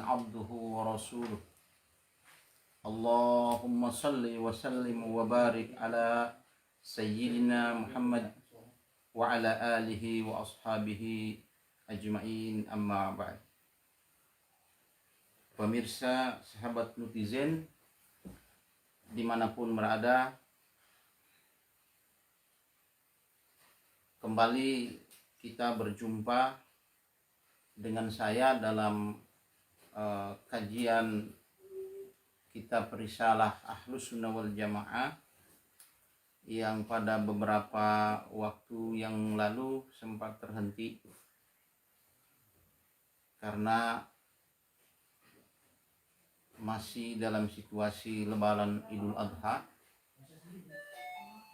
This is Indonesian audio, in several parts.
عبده ورسوله اللهم صل وسلم وبارك على سيدنا محمد وعلى آله وأصحابه أجمعين أما بعد. Pemirsa, sahabat netizen dimanapun berada, kembali kita berjumpa dengan saya dalam kajian kitab Risalah Ahlus Sunnah wal Jamaah yang pada beberapa waktu yang lalu sempat terhenti karena masih dalam situasi Lebaran Idul Adha,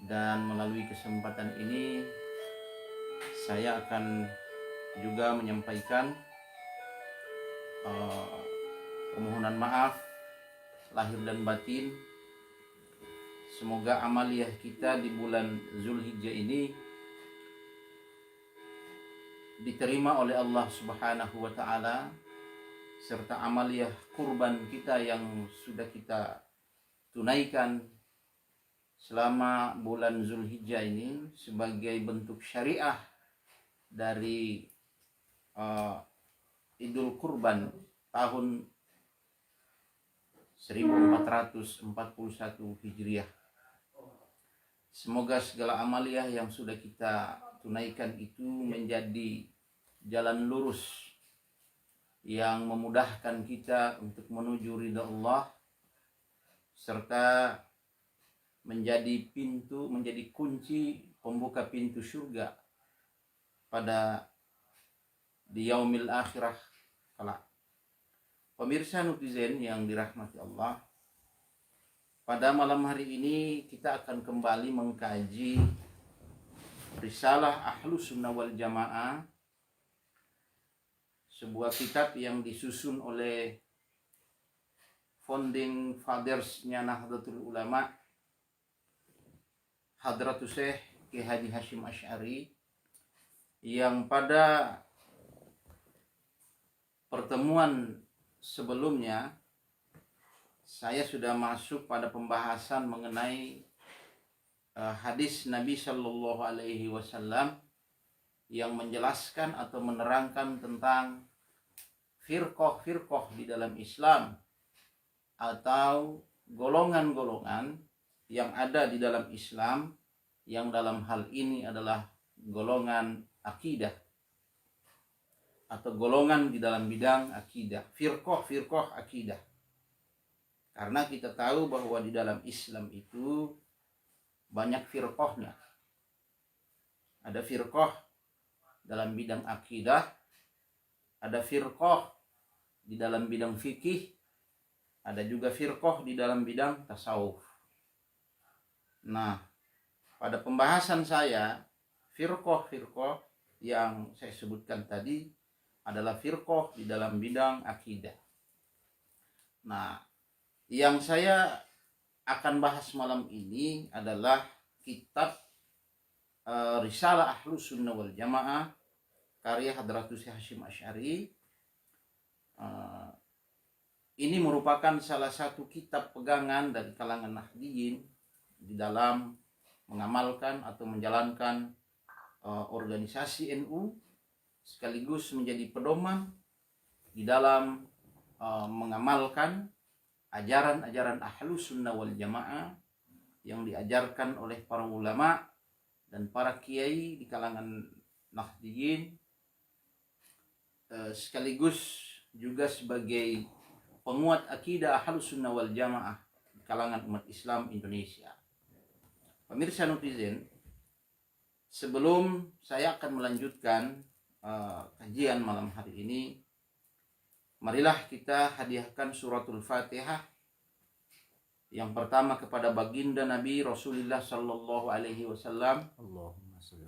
dan melalui kesempatan ini saya akan juga menyampaikan permohonan maaf lahir dan batin. Semoga amaliyah kita di bulan Zulhijjah ini diterima oleh Allah Subhanahu wa Ta'ala, serta amaliyah kurban kita yang sudah kita tunaikan selama bulan Zulhijjah ini sebagai bentuk syariah dari Idul Kurban tahun 1441 Hijriah. Semoga segala amaliyah yang sudah kita tunaikan itu menjadi jalan lurus yang memudahkan kita untuk menuju ridha Allah, serta menjadi kunci pembuka pintu surga pada di yaumil akhirah kelak. Pemirsa netizen yang dirahmati Allah, pada malam hari ini kita akan kembali mengkaji Risalah Ahlus Sunnah wal Jamaah, sebuah kitab yang disusun oleh founding fathers-nya Nahdlatul Ulama, Hadratus Syekh Kiai Haji Hasyim Asy'ari, yang pada pertemuan sebelumnya saya sudah masuk pada pembahasan mengenai hadis Nabi Shallallahu Alaihi Wasallam yang menjelaskan atau menerangkan tentang firqah-firqah di dalam Islam atau golongan-golongan yang ada di dalam Islam, yang dalam hal ini adalah golongan akidah atau golongan di dalam bidang akidah, firqah akidah. Karena kita tahu bahwa di dalam Islam itu banyak firqahnya. Ada firqah dalam bidang akidah, ada firqah di dalam bidang fikih, ada juga firqah di dalam bidang tasawuf. Nah, pada pembahasan saya, firqah yang saya sebutkan tadi adalah firqah di dalam bidang akidah. Nah, yang saya akan bahas malam ini adalah kitab Risalah Ahlus Sunnah wal Jamaah karya Hadratus Syekh Hasyim Asy'ari. Ini merupakan salah satu kitab pegangan dari kalangan Nahdliyin di dalam mengamalkan atau menjalankan organisasi NU, sekaligus menjadi pedoman di dalam mengamalkan ajaran-ajaran Ahlus Sunnah wal Jamaah yang diajarkan oleh para ulama dan para kiai di kalangan Nahdliyin, sekaligus juga sebagai penguat akidah Ahlus Sunnah wal Jamaah di kalangan umat Islam Indonesia. Pemirsa netizen, sebelum saya akan melanjutkan kajian malam hari ini, marilah kita hadiahkan suratul Fatihah yang pertama kepada baginda Nabi Rasulullah Sallallahu Alaihi Wasallam,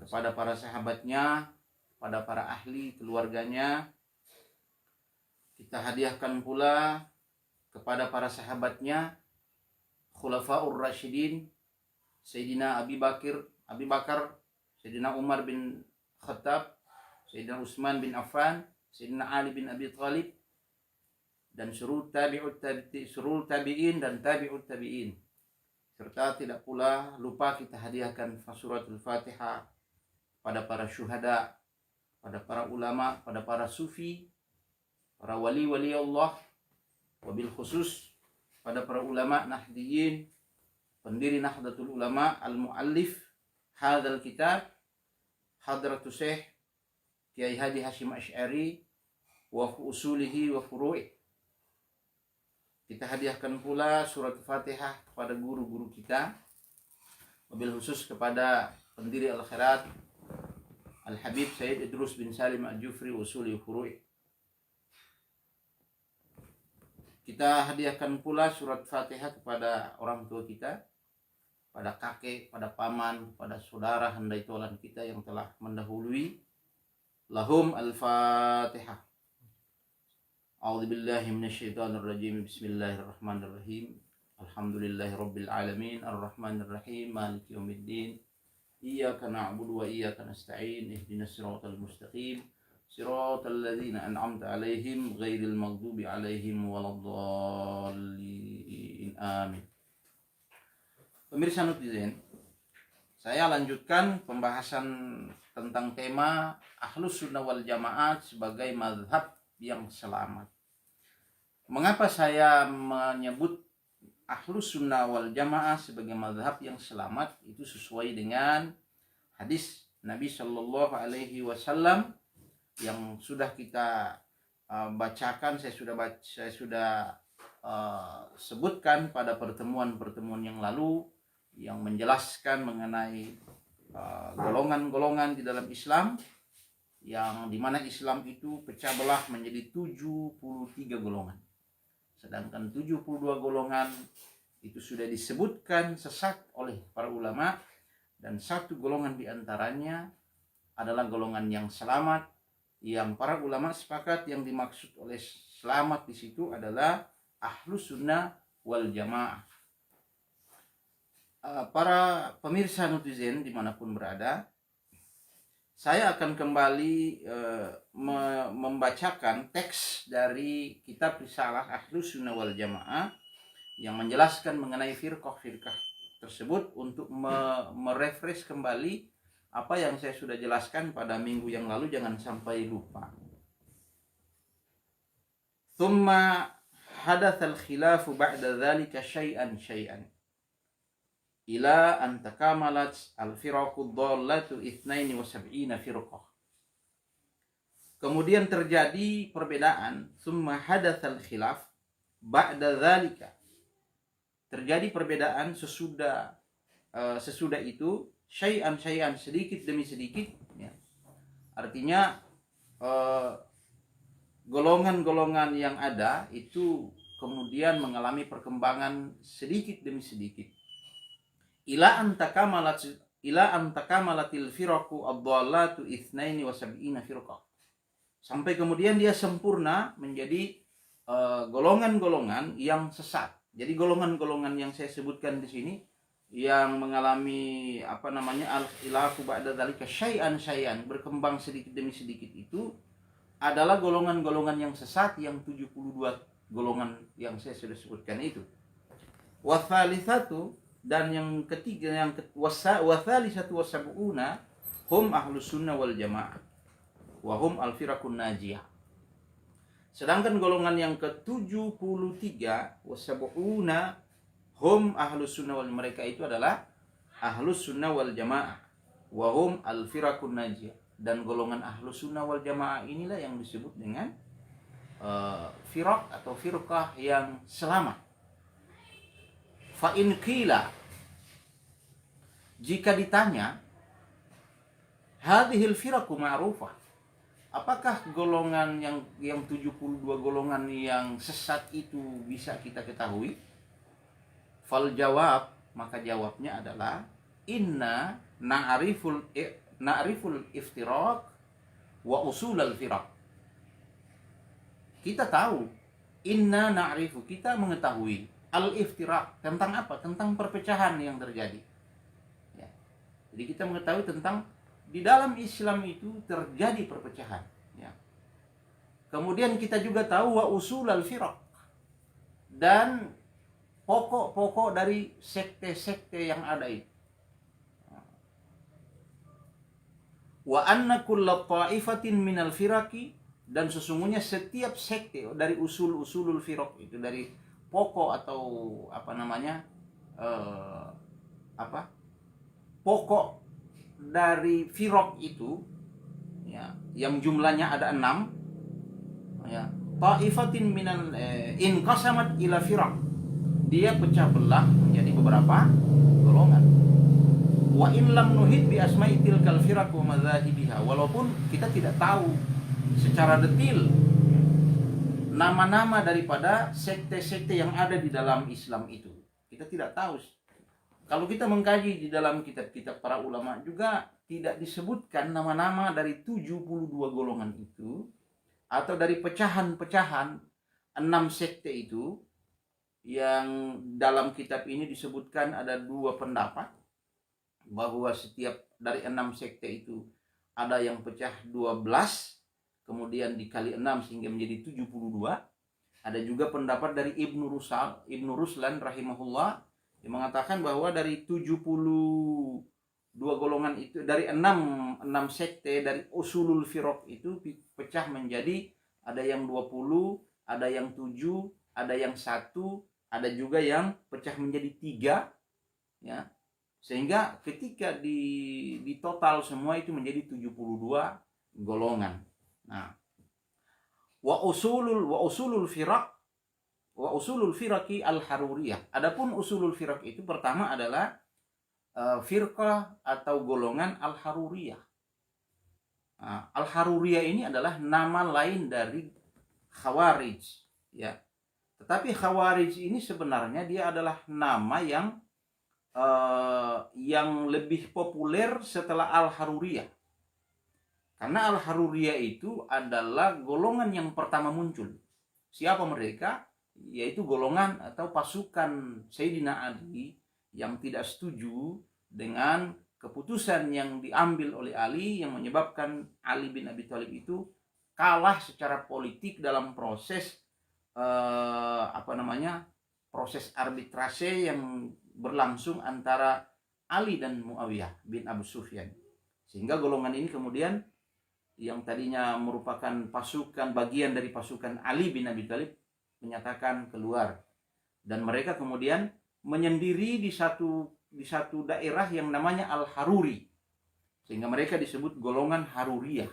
kepada para sahabatnya, pada para ahli keluarganya. Kita hadiahkan pula kepada para sahabatnya, Khulafaur Rasyidin, Sayyidina Abi Bakar, Sayyidina Umar bin Khattab, Sayyidina Utsman bin Affan, Sayyidina Ali bin Abi Thalib, dan seluruh tabi'in dan tabi'ut tabi'in. Serta tidak pula lupa kita hadiahkan suratul Fatihah pada para syuhada, pada para ulama, pada para sufi, para wali-wali Allah, wabil khusus pada para ulama nahdiyin, pendiri Nahdlatul Ulama, al-muallif hadzal kitab, Hadratus Syekh Kiai Hadi Hashim Asy'ari wa usulihi wa furu'i. Kita hadiahkan pula surat Fatihah kepada guru-guru kita, wabil khusus kepada pendiri Al-Khairat Al-Habib Sayyid Idrus bin Salim Al-Jufri usuli furu'i. Kita hadiahkan pula surat Fatihah kepada orang tua kita, pada kakek, pada paman, pada saudara handai tolan kita yang telah mendahului. Lahum al-Fatihah. A'udzu billahi minasyaitonir rajim. Bismillahirrahmanirrahim. Alhamdulillahirabbil alamin, arrahmanir rahim, maliki yaumiddin. Iyyaka na'budu wa iyyaka nasta'in. Ihdinas siratal mustaqim. Siratal ladzina an'amta 'alaihim ghairil maghdubi 'alaihim waladdallin. Amin. Pemirsa netizen, saya lanjutkan pembahasan tentang tema Ahlus Sunnah wal Jamaah sebagai mazhab yang selamat. Mengapa saya menyebut Ahlus Sunnah wal Jamaah sebagai mazhab yang selamat? Itu sesuai dengan hadis Nabi Shallallahu Alaihi Wasallam yang sudah kita bacakan. Saya sudah sebutkan pada pertemuan-pertemuan yang lalu, yang menjelaskan mengenai golongan-golongan di dalam Islam, yang dimana Islam itu pecah belah menjadi 73 golongan. Sedangkan 72 golongan itu sudah disebutkan sesat oleh para ulama, dan satu golongan diantaranya adalah golongan yang selamat, yang para ulama sepakat yang dimaksud oleh selamat di situ adalah Ahlus Sunnah wal Jamaah. Para pemirsa netizen dimanapun berada, saya akan kembali membacakan teks dari kitab Risalah Ahlus Sunnah wal Jamaah yang menjelaskan mengenai firqah-firqah tersebut untuk merefresh kembali apa yang saya sudah jelaskan pada minggu yang lalu, jangan sampai lupa. Thumma hadatsal khilafu ba'da dzalika syai'an ila an takamalat al-firaqud dhallatu 72 firqah. Kemudian terjadi perbedaan, summa hadatsal khilaf ba'da dzalika. Terjadi perbedaan sesudah itu, syai'an sedikit demi sedikit, ya. Artinya golongan-golongan yang ada itu kemudian mengalami perkembangan sedikit demi sedikit. Ila antakamalatil firaqu ad-dhallatu 72 firqah. Sampai kemudian dia sempurna menjadi golongan-golongan yang sesat. Jadi golongan-golongan yang saya sebutkan di sini yang mengalami al-khilafu ba'da dzalika syai'an berkembang sedikit demi sedikit itu adalah golongan-golongan yang sesat, yang 72 golongan yang saya sudah sebutkan itu. Wa tsalitsatu, dan yang ketiga, yang wathalisatu wasab'una hum Ahlus Sunnah wal Jamaah wa hum al-firaqun najiyah. Sedangkan golongan yang ke-73 wasab'una hum Ahlus Sunnah wal, mereka itu adalah Ahlus Sunnah wal Jamaah wa hum al-firaqun najiyah. Dan golongan Ahlus Sunnah wal Jamaah inilah yang disebut dengan firaq atau firqah yang selamat. Fa in qila, jika ditanya, hadhil firaqu ma'rufah, apakah golongan yang 72 golongan yang sesat itu bisa kita ketahui? Fal jawab, maka jawabnya adalah inna na'riful iftiraq wa usul al firaq. Kita tahu, inna na'rifu, kita mengetahui al-iftiraq, tentang apa? Tentang perpecahan yang terjadi. Ya. Jadi kita mengetahui tentang di dalam Islam itu terjadi perpecahan. Ya. Kemudian kita juga tahu wa usul al-firaq, dan pokok-pokok dari sekte-sekte yang ada itu. Wa anna kulla ta'ifatin minal firaqi, dan sesungguhnya setiap sekte dari usul-usulul firaq itu, dari pokok atau apa namanya pokok dari firaq itu ya, yang jumlahnya ada 6 ya, ta'ifatin minal inqasamat ila firaq, dia pecah belah menjadi beberapa golongan. Wa in lam nuhid bi asma'i tilkal firaq wa madzahibiha, walaupun kita tidak tahu secara detail nama-nama daripada sekte-sekte yang ada di dalam Islam itu. Kita tidak tahu. Kalau kita mengkaji di dalam kitab-kitab para ulama juga tidak disebutkan nama-nama dari 72 golongan itu, atau dari pecahan-pecahan 6 sekte itu. Yang dalam kitab ini disebutkan ada 2 pendapat, bahwa setiap dari 6 sekte itu ada yang pecah 12, kemudian dikali 6 sehingga menjadi 72. Ada juga pendapat dari Ibnu Ruslan rahimahullah yang mengatakan bahwa dari 72 golongan itu, dari 6 sekte dari usulul firaq itu pecah menjadi ada yang 20, ada yang 7, ada yang 1, ada juga yang pecah menjadi 3 ya. Sehingga ketika di total semua itu menjadi 72 golongan. Nah, wa usulul firaqi al-haruriyah. Adapun usulul firaq itu pertama adalah firqah atau golongan al-haruriyah. Nah, al-haruriyah ini adalah nama lain dari khawarij ya. Tetapi khawarij ini sebenarnya dia adalah nama yang lebih populer setelah Al-Haruriyah. Karena Al-Haruriyah itu adalah golongan yang pertama muncul. Siapa mereka? Yaitu golongan atau pasukan Sayyidina Ali yang tidak setuju dengan keputusan yang diambil oleh Ali, yang menyebabkan Ali bin Abi Thalib itu kalah secara politik dalam proses proses arbitrase yang berlangsung antara Ali dan Muawiyah bin Abu Sufyan. Sehingga golongan ini kemudian yang tadinya merupakan bagian dari pasukan Ali bin Abi Thalib menyatakan keluar, dan mereka kemudian menyendiri di satu daerah yang namanya Al-Haruri, sehingga mereka disebut golongan Haruriyah.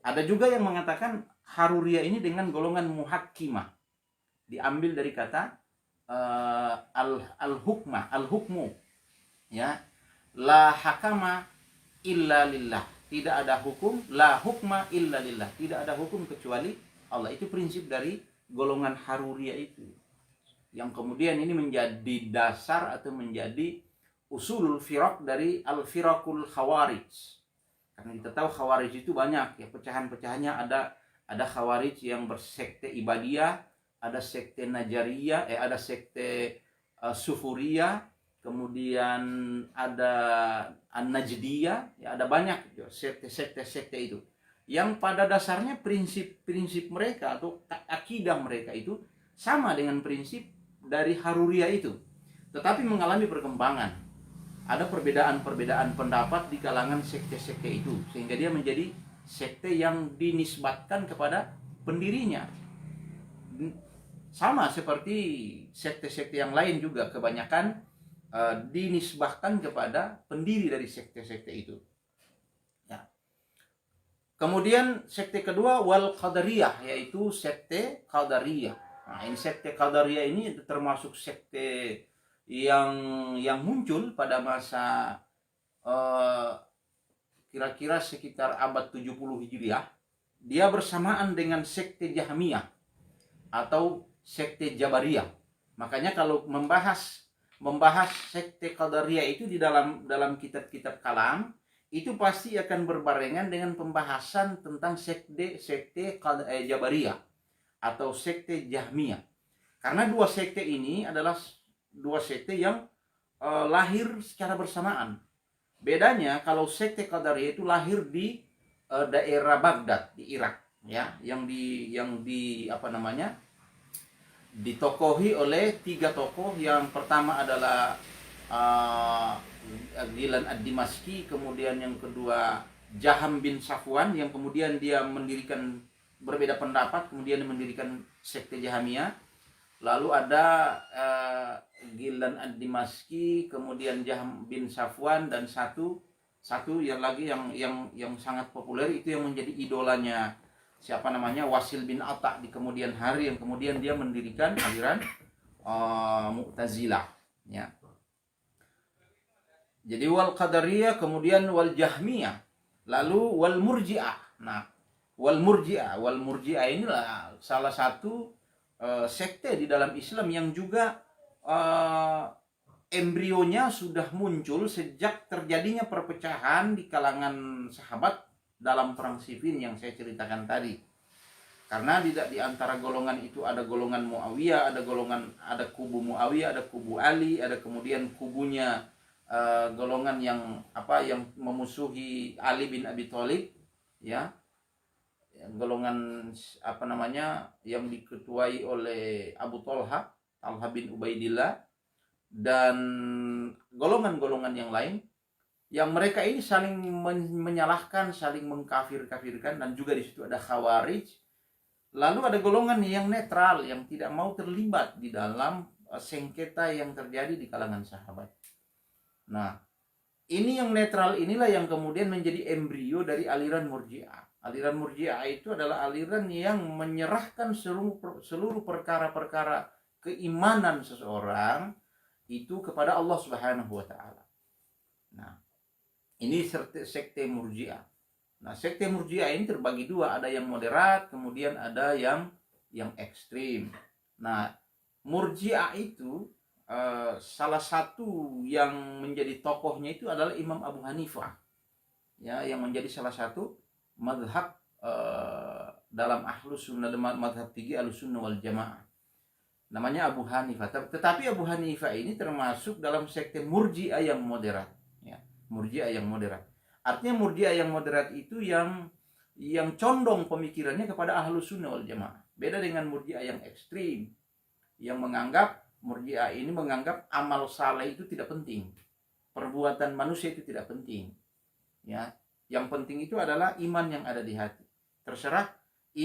Ada juga yang mengatakan Haruriyah ini dengan golongan Muhakkimah, diambil dari kata al-hukmu ya, la hakama illa lillah, tidak ada hukum, la hukma illa lillah, tidak ada hukum kecuali Allah. Itu prinsip dari golongan Haruriyah itu, yang kemudian ini menjadi dasar atau menjadi usulul firaq dari al-firaqul khawarij. Karena kita tahu khawarij itu banyak ya, pecahan-pecahannya. Ada khawarij yang bersekte ibadiyah, ada sekte Najariyah, ada sekte Sufuriyah, kemudian ada An-Najdiyah, ya ada banyak sekte-sekte itu. Yang pada dasarnya prinsip-prinsip mereka atau akidah mereka itu sama dengan prinsip dari Haruriyah itu, tetapi mengalami perkembangan. Ada perbedaan-perbedaan pendapat di kalangan sekte-sekte itu, sehingga dia menjadi sekte yang dinisbatkan kepada pendirinya. Sama seperti sekte-sekte yang lain juga, kebanyakan dinisbahkan kepada pendiri dari sekte-sekte itu. Ya. Kemudian sekte kedua wal qadariyah, yaitu sekte qadariyah. Nah, ini sekte qadariyah ini termasuk sekte yang muncul pada masa kira-kira sekitar abad 70 Hijriah. Dia bersamaan dengan sekte Jahmiyah atau sekte Jabariyah. Makanya kalau membahas sekte Qadariyah itu di dalam kitab-kitab kalam, itu pasti akan berbarengan dengan pembahasan tentang sekte Jabariyah atau sekte Jahmiyah. Karena dua sekte ini adalah dua sekte yang lahir secara bersamaan. Bedanya kalau sekte Qadariyah itu lahir di daerah Baghdad di Irak ya, yang di ditokohi oleh 3 tokoh. Yang pertama adalah uh, Gilan ad-Dimashqi, kemudian yang kedua Jaham bin Safwan, yang kemudian dia mendirikan, berbeda pendapat, kemudian mendirikan sekte Jahamiyah. Lalu ada Gilan ad-Dimashqi, kemudian Jaham bin Safwan, dan satu yang lagi yang sangat populer itu yang menjadi idolanya siapa namanya, Wasil bin Atta di kemudian hari, yang kemudian dia mendirikan aliran Mu'tazilah, ya. Jadi wal Qadariyah, kemudian wal Jahmiyah, lalu wal Murji'ah. Nah, wal Murji'ah inilah salah satu sekte di dalam Islam yang juga embrionya sudah muncul sejak terjadinya perpecahan di kalangan sahabat dalam perang Siffin yang saya ceritakan tadi. Karena di antara golongan itu ada golongan Muawiyah, ada kubu Muawiyah, ada kubu Ali, ada kemudian kubunya golongan yang memusuhi Ali bin Abi Thalib, ya. Golongan yang diketuai oleh Abu Talha bin Ubaidillah, dan golongan-golongan yang lain, yang mereka ini saling menyalahkan, saling mengkafir-kafirkan, dan juga di situ ada Khawarij. Lalu ada golongan yang netral, yang tidak mau terlibat di dalam sengketa yang terjadi di kalangan sahabat. Nah, ini yang netral inilah yang kemudian menjadi embrio dari aliran Murji'ah. Aliran Murji'ah itu adalah aliran yang menyerahkan seluruh perkara-perkara keimanan seseorang itu kepada Allah Subhanahu wa taala. Nah, ini sekte Murji'ah. Nah, sekte Murji'ah ini terbagi dua, ada yang moderat, kemudian ada yang ekstrim. Nah, Murji'ah itu salah satu yang menjadi tokohnya itu adalah Imam Abu Hanifah, ya, yang menjadi salah satu madhab dalam Ahlus Sunnah, madhab 3 Ahlus Sunnah wal Jamaah. Namanya Abu Hanifah. Tetapi Abu Hanifah ini termasuk dalam sekte Murji'ah yang moderat, ya. Murji'ah yang moderat. Artinya Murji'ah yang moderat itu yang condong pemikirannya kepada Ahlus Sunnah wal Jamaah. Beda dengan Murji'ah yang ekstrim, yang Murji'ah ini menganggap amal saleh itu tidak penting, perbuatan manusia itu tidak penting, ya. Yang penting itu adalah iman yang ada di hati. Terserah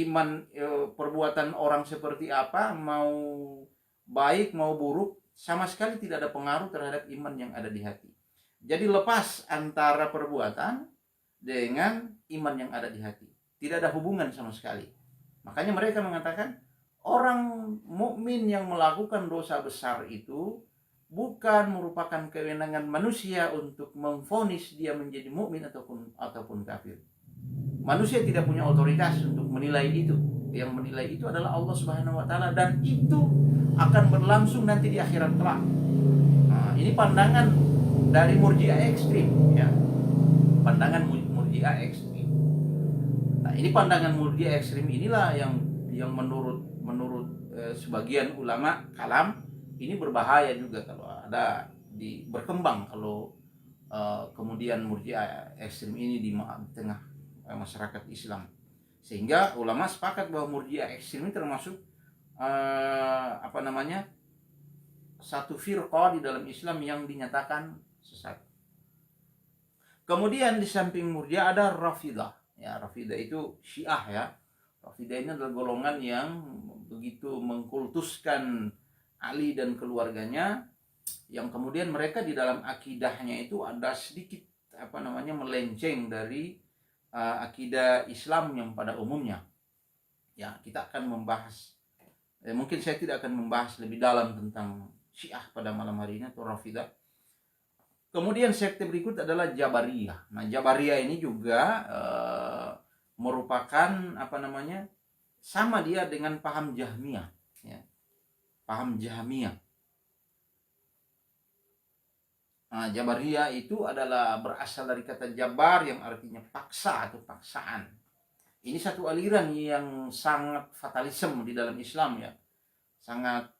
iman perbuatan orang seperti apa, mau baik mau buruk, sama sekali tidak ada pengaruh terhadap iman yang ada di hati. Jadi lepas antara perbuatan dengan iman yang ada di hati, tidak ada hubungan sama sekali. Makanya mereka mengatakan orang mukmin yang melakukan dosa besar itu bukan merupakan kewenangan manusia untuk memvonis dia menjadi mukmin ataupun kafir. Manusia tidak punya otoritas untuk menilai itu. Yang menilai itu adalah Allah Subhanahu wa taala, dan itu akan berlangsung nanti di akhirat kelak. Nah, ini pandangan dari Murji'ah ekstrim, ya. Pandangan Murji'ah ekstrim. Nah, ini pandangan Murji'ah ekstrim inilah yang menurut sebagian ulama kalam ini berbahaya juga kalau ada berkembang kalau kemudian Murji'ah ekstrim ini di tengah masyarakat Islam, sehingga ulama sepakat bahwa Murji'ah ekstrim ini termasuk satu firqah di dalam Islam yang dinyatakan sesat. Kemudian di samping Murji'ah ada Rafidah, ya. Rafidah itu Syiah, ya. Rafidah ini adalah golongan yang begitu mengkultuskan Ali dan keluarganya, yang kemudian mereka di dalam akidahnya itu ada sedikit melenceng dari akidah Islam yang pada umumnya. Ya, kita akan membahas, mungkin saya tidak akan membahas lebih dalam tentang Syiah pada malam hari ini atau Rafidah. Kemudian sekte berikut adalah Jabariyah. Nah, Jabariyah ini juga merupakan sama dia dengan paham Jahmiyah, ya. Paham Jahmiyah. Nah, Jabariyah itu adalah berasal dari kata jabar yang artinya paksa atau paksaan. Ini satu aliran yang sangat fatalisme di dalam Islam, ya. Sangat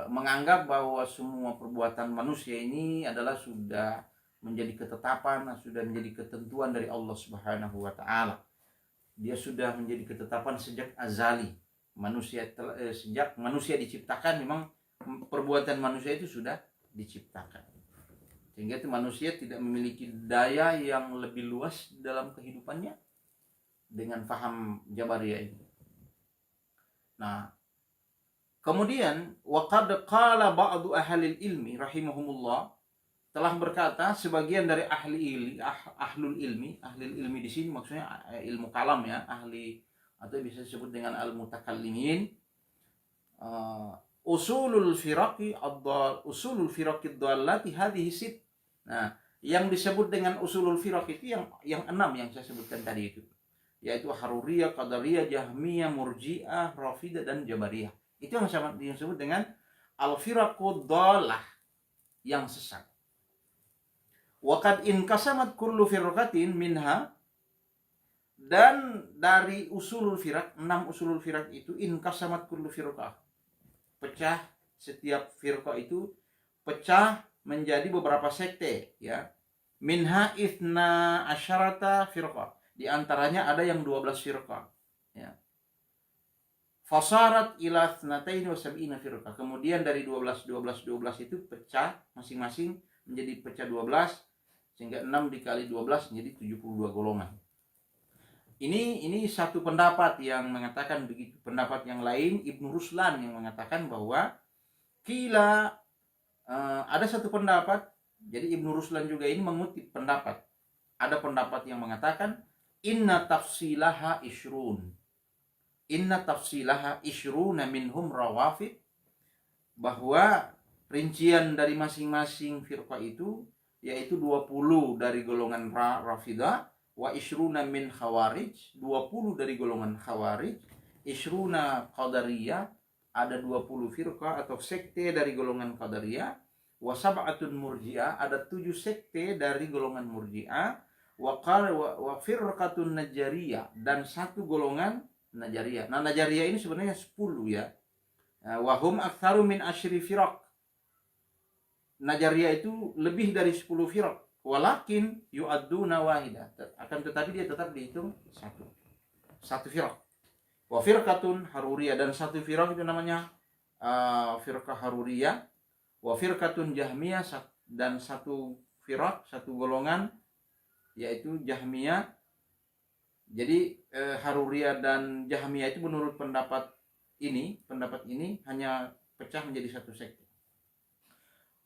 menganggap bahwa semua perbuatan manusia ini adalah sudah menjadi ketetapan, sudah menjadi ketentuan dari Allah Subhanahu wa taala. Dia sudah menjadi ketetapan sejak azali. sejak manusia diciptakan memang perbuatan manusia itu sudah diciptakan, sehingga itu manusia tidak memiliki daya yang lebih luas dalam kehidupannya dengan faham Jabariyah ini. Nah, kemudian waqad qala ba'du ahlil ilmi rahimahumullah, telah berkata sebagian dari ahlul ilmi di sini maksudnya ilmu kalam ya, ahli atau bisa disebut dengan al-mutakallimin, usulul firaqi ad-dallati hadhihi sit. Nah, yang disebut dengan usulul firaq itu yang 6 yang saya sebutkan tadi itu, yaitu Haruriyah, Qadariyah, Jahmiyah, Murji'ah, Rafidah dan Jabariyah. Itu yang disebut dengan al-firaqud dallah, yang sesat. Wa qad inqasamat kullu firqatin minha, dan dari usulul firaq, 6 usulul firaq itu, inqasamat kullu firqah, pecah, setiap firqah itu pecah menjadi beberapa sekte ya. Minha ithna asyarata firqah, di antaranya ada yang 12 firqah ya. Fasarat ila tsnataini wa sab'ina firqah, kemudian dari 12 itu pecah masing-masing menjadi pecah 12, sehingga 6 dikali 12 menjadi 72 golongan. Ini satu pendapat yang mengatakan begitu. Pendapat yang lain Ibnu Ruslan yang mengatakan bahwa ada satu pendapat. Jadi Ibnu Ruslan juga ini mengutip pendapat. Ada pendapat yang mengatakan inna tafsilaha ishruna minhum rawafid, bahwa rincian dari masing-masing firqah itu yaitu 20 dari golongan Rafidah, wa ishruna min khawarij, 20 dari golongan khawarij, ishruna qadariyah, ada 20 firqah atau sekte dari golongan qadariyah, wa sab'atun murji'ah, ada 7 sekte dari golongan murji'ah, wa firqatun najariyah, dan 1 golongan najariyah. Nah, najariyah ini sebenarnya 10 ya. Wa hum aktsaru min asyri firaq. Najariyah itu lebih dari 10 firaq. Walakin yu'adduna wahidah, akan tetapi dia tetap dihitung satu firqah. Wa firqatun haruriyah, dan 1 firqah itu namanya firqah haruriyah. Wa firqatun jahmiyah, dan 1 firqah, 1 golongan yaitu jahmiyah. Jadi haruriyah dan jahmiyah itu menurut pendapat ini hanya pecah menjadi 1 sekte.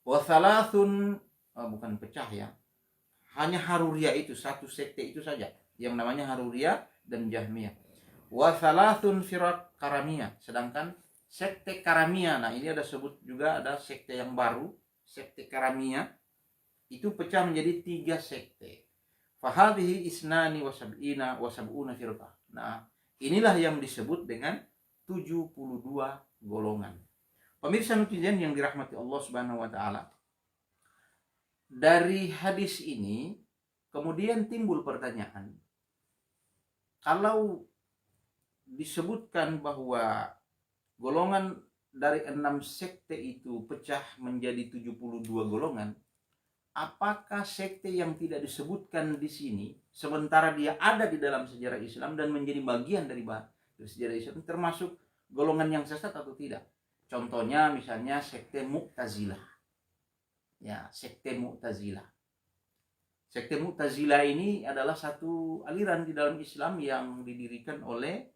Wa thalathun, bukan pecah ya, hanya Haruriyah itu 1 sekte itu saja yang namanya Haruriyah dan Jahmiyah. Wa thalathun firaq karamiyah, sedangkan sekte karamiyah, nah ini ada sebut juga, ada sekte yang baru, sekte karamiyah itu pecah menjadi 3 sekte. Fahadhihi isnani wa sab'una firqah. Nah, inilah yang disebut dengan 72 golongan. Pemirsa netizen yang dirahmati Allah Subhanahu wa taala, dari hadis ini kemudian timbul pertanyaan, kalau disebutkan bahwa golongan dari 6 sekte itu pecah menjadi 72 golongan, apakah sekte yang tidak disebutkan di sini, sementara dia ada di dalam sejarah Islam dan menjadi bagian dari sejarah Islam, termasuk golongan yang sesat atau tidak? Contohnya misalnya sekte Mu'tazilah. Ya, sekte Mu'tazilah. Sekte Mu'tazilah ini adalah satu aliran di dalam Islam yang didirikan oleh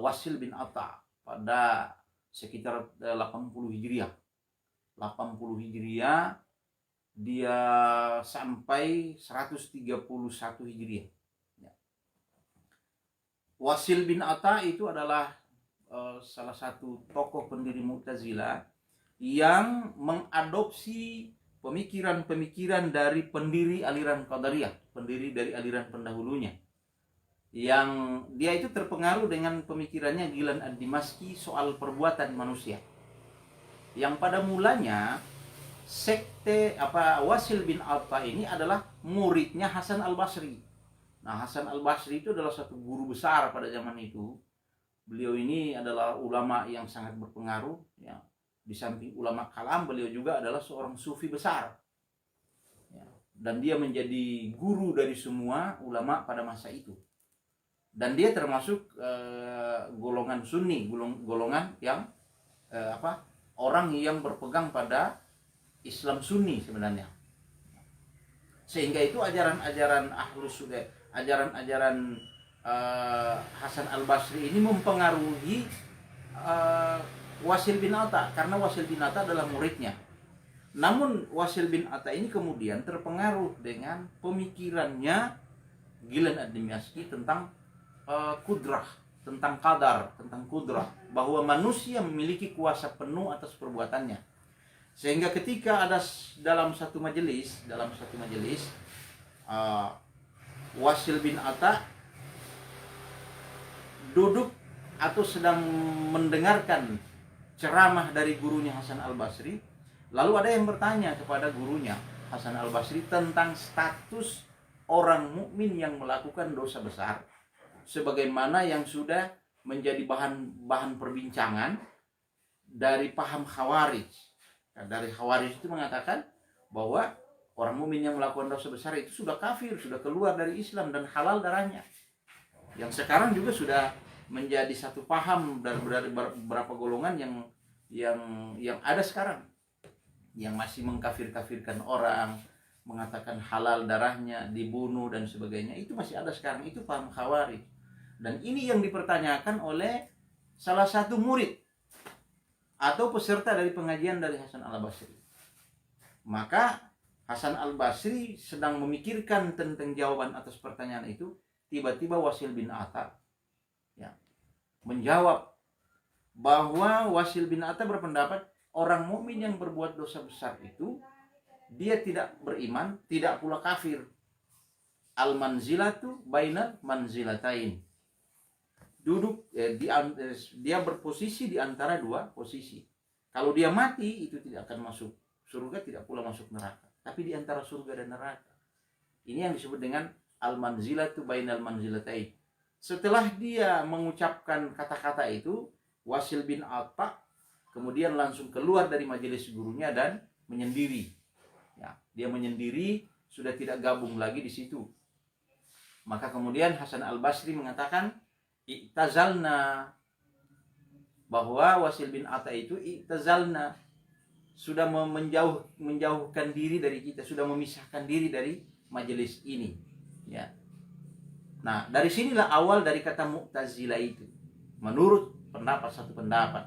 Wasil bin Atta pada sekitar 80 Hijriah. 80 Hijriah dia sampai 131 Hijriah. Ya. Wasil bin Atta itu adalah salah satu tokoh pendiri Mu'tazilah yang mengadopsi pemikiran-pemikiran dari pendiri aliran Qadariyah, pendiri dari aliran pendahulunya, yang dia itu terpengaruh dengan pemikirannya Gilan ad-Dimashqi soal perbuatan manusia, yang pada mulanya sekte Wasil bin Atta ini adalah muridnya Hasan al-Basri. Nah, Hasan al-Basri itu adalah satu guru besar pada zaman itu. Beliau ini adalah ulama yang sangat berpengaruh ya. Di samping ulama kalam, beliau juga adalah seorang sufi besar ya. Dan dia menjadi guru dari semua ulama pada masa itu. dan dia termasuk golongan Sunni, golongan yang orang yang berpegang pada Islam Sunni sebenarnya. Sehingga itu ajaran-ajaran Ahlus Sunnah, ajaran-ajaran Hasan Al-Basri ini mempengaruhi Wasil bin Atta, karena Wasil bin Atta adalah muridnya. Namun Wasil bin Atta ini kemudian terpengaruh dengan pemikirannya Gilan Ad-Dimyashqi tentang kudrah, tentang qadar, tentang kudrah, bahwa manusia memiliki kuasa penuh atas perbuatannya. Sehingga ketika ada dalam satu majelis Wasil bin Atta duduk atau sedang mendengarkan ceramah dari gurunya Hasan Al-Basri, lalu ada yang bertanya kepada gurunya Hasan Al-Basri tentang status orang mukmin yang melakukan dosa besar, sebagaimana yang sudah menjadi bahan perbincangan dari paham Khawarij. Dari Khawarij itu mengatakan bahwa orang mukmin yang melakukan dosa besar itu sudah kafir, sudah keluar dari Islam dan halal darahnya. Yang sekarang juga sudah menjadi satu paham dari beberapa golongan yang ada sekarang, yang masih mengkafir-kafirkan orang, mengatakan halal darahnya, dibunuh dan sebagainya. Itu masih ada sekarang, itu paham Khawarij. Dan ini yang dipertanyakan oleh salah satu murid atau peserta dari pengajian dari Hasan Al-Basri. Maka Hasan Al-Basri sedang memikirkan tentang jawaban atas pertanyaan itu, tiba-tiba Wasil bin Atta menjawab bahwa Wasil bin Atta berpendapat orang mukmin yang berbuat dosa besar itu dia tidak beriman, tidak pula kafir. Al-manzilatu bainal manzilatain. Dia berposisi di antara dua posisi. Kalau dia mati itu tidak akan masuk surga, tidak pula masuk neraka, tapi di antara surga dan neraka. Ini yang disebut dengan al-manzilatu bainal manzilatain. Setelah dia mengucapkan kata-kata itu, Wasil bin Atta kemudian langsung keluar dari majelis gurunya dan menyendiri. Dia menyendiri, sudah tidak gabung lagi di situ. Maka kemudian Hasan Al-Basri mengatakan, i'tazalna, bahwa Wasil bin Atta itu i'tazalna, sudah menjauhkan diri dari kita, sudah memisahkan diri dari majelis ini. Nah, dari sinilah awal dari kata Mu'tazilah itu. Menurut satu pendapat.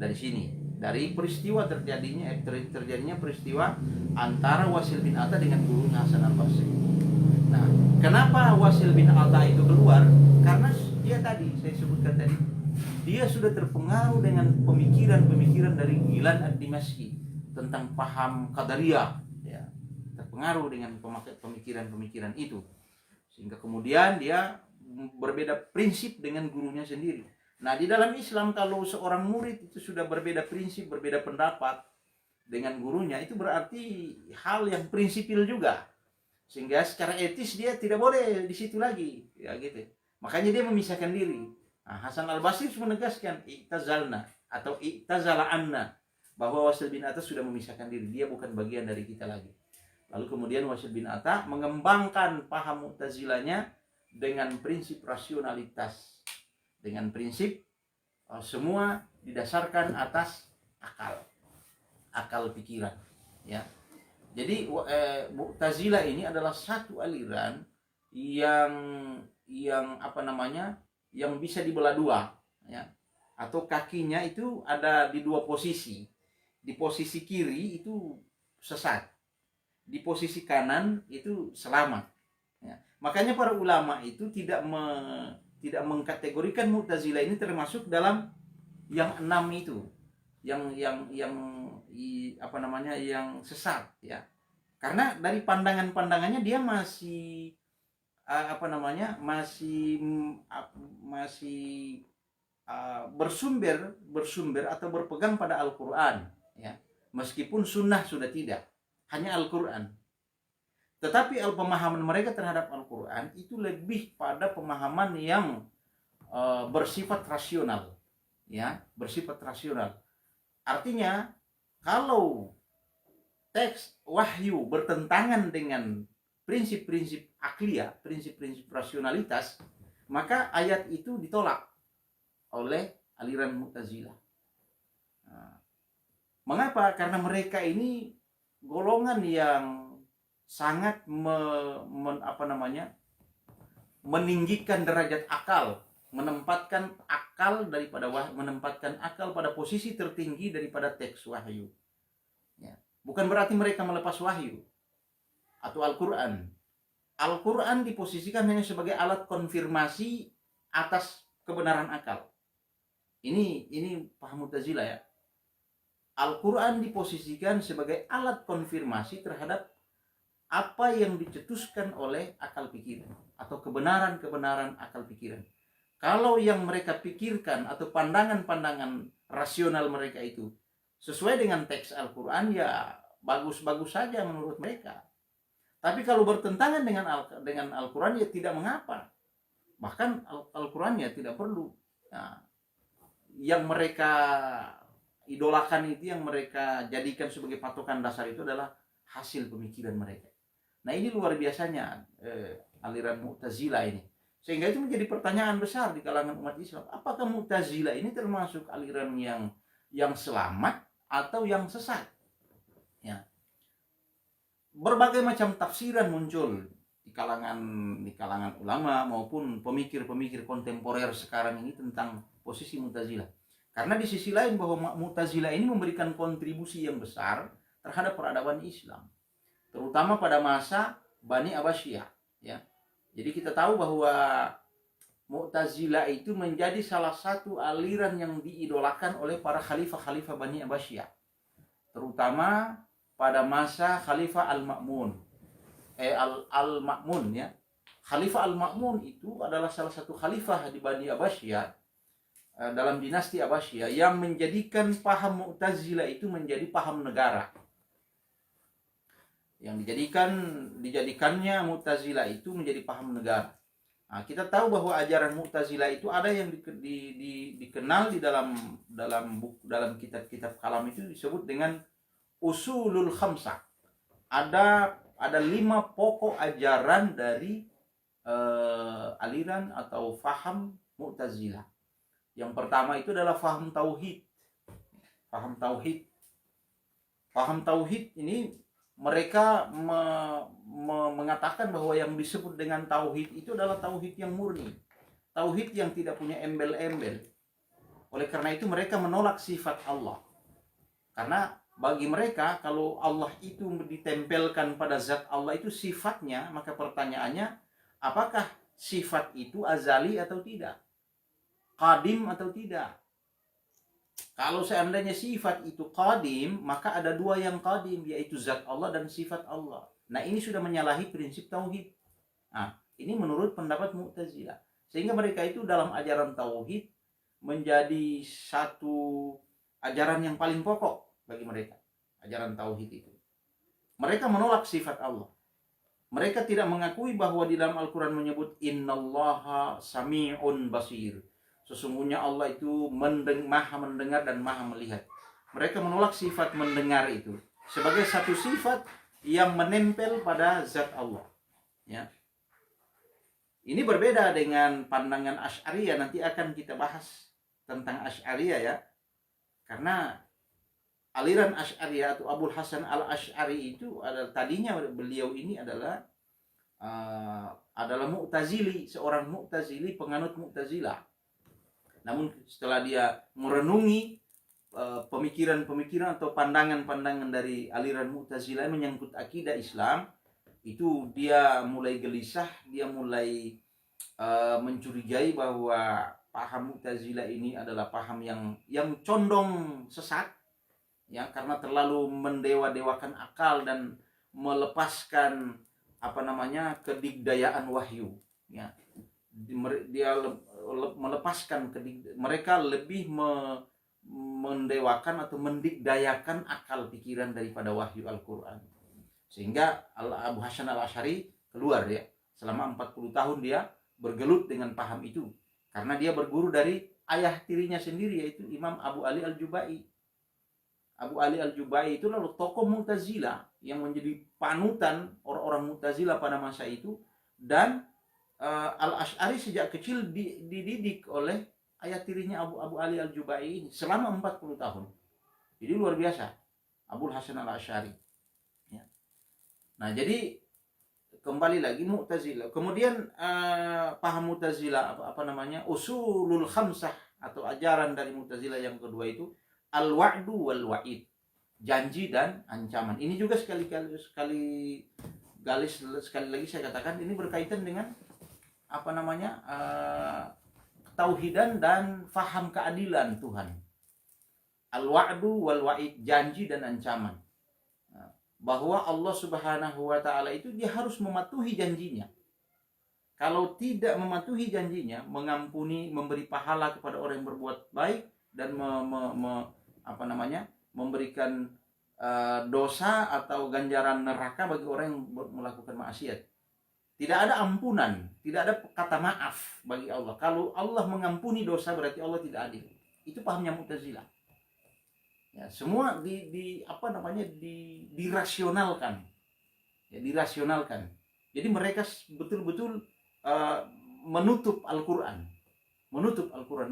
Dari sini, dari peristiwa terjadinya peristiwa antara Wasil bin Atta dengan gurunya Hasan Al-Basri. Nah, kenapa Wasil bin Atta itu keluar? Karena dia tadi, saya sebutkan tadi, dia sudah terpengaruh dengan pemikiran-pemikiran dari Gilan Ad-Dimyashqi tentang paham Qadariyah, terpengaruh dengan pemikiran-pemikiran itu, sehingga kemudian dia berbeda prinsip dengan gurunya sendiri. Nah, di dalam Islam kalau seorang murid itu sudah berbeda prinsip, berbeda pendapat dengan gurunya, itu berarti hal yang prinsipil juga, sehingga secara etis dia tidak boleh di situ lagi, gitu. Makanya dia memisahkan diri. Nah, Hasan Al-Basri menegaskan i'tazalna atau i'tazala anna, bahwa Wasil bin Atta sudah memisahkan diri, dia bukan bagian dari kita lagi. Lalu kemudian Wasil bin Atta mengembangkan paham Mu'tazilahnya dengan prinsip rasionalitas, dengan prinsip semua didasarkan atas akal pikiran, Jadi Mu'tazilah ini adalah satu aliran yang bisa dibelah dua, atau kakinya itu ada di dua posisi. Di posisi kiri itu sesat, di posisi kanan itu selamat. Makanya para ulama itu tidak mengkategorikan Mu'tazilah ini termasuk dalam yang 6 itu, yang sesat, karena dari pandangannya dia masih bersumber atau berpegang pada Al-Quran, meskipun sunnah sudah tidak, hanya Al-Quran. Tetapi pemahaman mereka terhadap Al-Quran itu lebih pada pemahaman yang bersifat rasional, bersifat rasional. Artinya kalau teks wahyu bertentangan dengan prinsip-prinsip akliyah, prinsip-prinsip rasionalitas, maka ayat itu ditolak oleh aliran Mu'tazilah. Nah, mengapa? Karena mereka ini golongan yang sangat meninggikan derajat akal, menempatkan akal pada posisi tertinggi daripada teks wahyu. Ya. Bukan berarti mereka melepas wahyu atau Al-Quran. Al-Quran diposisikan hanya sebagai alat konfirmasi atas kebenaran akal. Ini paham Mu'tazilah ya. Al-Quran diposisikan sebagai alat konfirmasi terhadap apa yang dicetuskan oleh akal pikiran atau kebenaran-kebenaran akal pikiran. Kalau yang mereka pikirkan atau pandangan-pandangan rasional mereka itu sesuai dengan teks Al-Quran, ya bagus-bagus saja menurut mereka. Tapi kalau bertentangan dengan Al-Quran, ya tidak mengapa. Bahkan Al-Quran ya tidak perlu. Nah, yang mereka idolakan itu, yang mereka jadikan sebagai patokan dasar itu adalah hasil pemikiran mereka. Nah, ini luar biasanya aliran Mu'tazilah ini. Sehingga itu menjadi pertanyaan besar di kalangan umat Islam. Apakah Mu'tazilah ini termasuk aliran yang selamat atau yang sesat? Ya. Berbagai macam tafsiran muncul di kalangan ulama maupun pemikir-pemikir kontemporer sekarang ini tentang posisi Mu'tazilah. Karena di sisi lain bahwa Mu'tazilah ini memberikan kontribusi yang besar terhadap peradaban Islam, terutama pada masa Bani Abbasiyah, ya. Jadi kita tahu bahwa Mu'tazilah itu menjadi salah satu aliran yang diidolakan oleh para khalifah-khalifah Bani Abbasiyah, terutama pada masa Khalifah Al-Ma'mun. Al-Ma'mun ya. Khalifah Al-Ma'mun itu adalah salah satu khalifah di Bani Abbasiyah dalam dinasti Abbasiyah yang menjadikan paham Mu'tazilah itu menjadi paham negara. Yang dijadikannya Mu'tazilah itu menjadi paham negara. Nah, kita tahu bahwa ajaran Mu'tazilah itu ada yang dikenal di dalam kitab-kitab kalam itu disebut dengan usulul khamsah. Ada 5 pokok ajaran dari aliran atau faham Mu'tazilah. Yang pertama itu adalah faham tauhid. Faham tauhid ini mereka mengatakan bahwa yang disebut dengan tauhid itu adalah tauhid yang murni, tauhid yang tidak punya embel-embel. Oleh karena itu mereka menolak sifat Allah. Karena bagi mereka kalau Allah itu ditempelkan pada zat Allah itu sifatnya, maka pertanyaannya apakah sifat itu azali atau tidak, qadim atau tidak. Kalau seandainya sifat itu qadim, maka ada 2 yang qadim, yaitu zat Allah dan sifat Allah. Nah, ini sudah menyalahi prinsip tauhid. Nah, ini menurut pendapat Mu'tazilah. Sehingga mereka itu dalam ajaran tauhid menjadi satu ajaran yang paling pokok bagi mereka, ajaran tauhid itu. Mereka menolak sifat Allah. Mereka tidak mengakui bahwa di dalam Al-Quran menyebut innallaha sami'un basir. Sesungguhnya Allah itu maha mendengar dan maha melihat. Mereka menolak sifat mendengar itu sebagai satu sifat yang menempel pada zat Allah. Ya. Ini berbeda dengan pandangan Asy'ariyah. Nanti akan kita bahas tentang Asy'ariyah ya. Karena aliran Asy'ariyah atau Abul Hasan Al-Asy'ari itu tadinya beliau ini adalah Mu'tazili, seorang Mu'tazili, penganut Mu'tazilah. Namun setelah dia merenungi pemikiran-pemikiran atau pandangan-pandangan dari aliran Mu'tazilah menyangkut akidah Islam, itu dia mulai gelisah, dia mulai mencurigai bahwa paham Mu'tazilah ini adalah paham yang condong sesat, ya, karena terlalu mendewa-dewakan akal dan melepaskan kedigdayaan wahyu, ya. Dia melepaskan mereka lebih mendewakan atau mendikdayakan akal pikiran daripada wahyu Al-Quran. Sehingga Abu Hasan Al-Asy'ari keluar ya. Selama 40 tahun dia bergelut dengan paham itu. Karena dia berguru dari ayah tirinya sendiri, yaitu Imam Abu Ali Al-Jubai. Abu Ali Al-Jubai itu lalu tokoh Mu'tazilah yang menjadi panutan orang-orang Mu'tazilah pada masa itu. Dan Al-Asy'ari sejak kecil dididik oleh ayah tirinya Abu Ali Al-Jubai ini selama 40 tahun. Jadi luar biasa Abul Hasan Al-Asy'ari. Ya. Nah, jadi kembali lagi Mu'tazilah. Kemudian paham Mu'tazilah apa namanya? Usulul khamsah atau ajaran dari Mu'tazilah yang kedua itu al-wa'du wal wa'id. Janji dan ancaman. Ini juga sekali lagi saya katakan ini berkaitan dengan apa namanya? Tauhidan dan faham keadilan Tuhan. Al-wa'du wal wa'id, janji dan ancaman. Bahwa Allah Subhanahu wa taala itu dia harus mematuhi janjinya. Kalau tidak mematuhi janjinya, mengampuni, memberi pahala kepada orang yang berbuat baik dan memberikan dosa atau ganjaran neraka bagi orang yang melakukan maksiat. Tidak ada ampunan, tidak ada kata maaf bagi Allah. Kalau Allah mengampuni dosa berarti Allah tidak adil. Itu pahamnya Mu'tazilah. Ya, semua dirasionalkan. Ya, dirasionalkan. Jadi mereka betul-betul menutup Al-Qur'an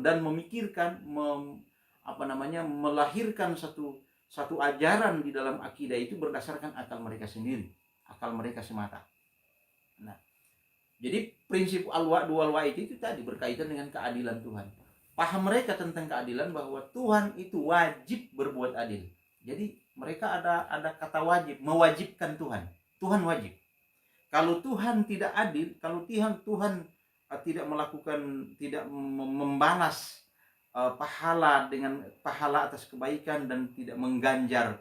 dan memikirkan melahirkan satu ajaran di dalam akidah itu berdasarkan akal mereka sendiri, akal mereka semata. Nah, jadi prinsip al-wa'du wal wa'id itu tadi berkaitan dengan keadilan Tuhan. Paham mereka tentang keadilan bahwa Tuhan itu wajib berbuat adil. Jadi mereka ada kata wajib, mewajibkan Tuhan. Tuhan wajib. Kalau Tuhan tidak adil, kalau Tuhan tidak membalas pahala dengan pahala atas kebaikan dan tidak mengganjar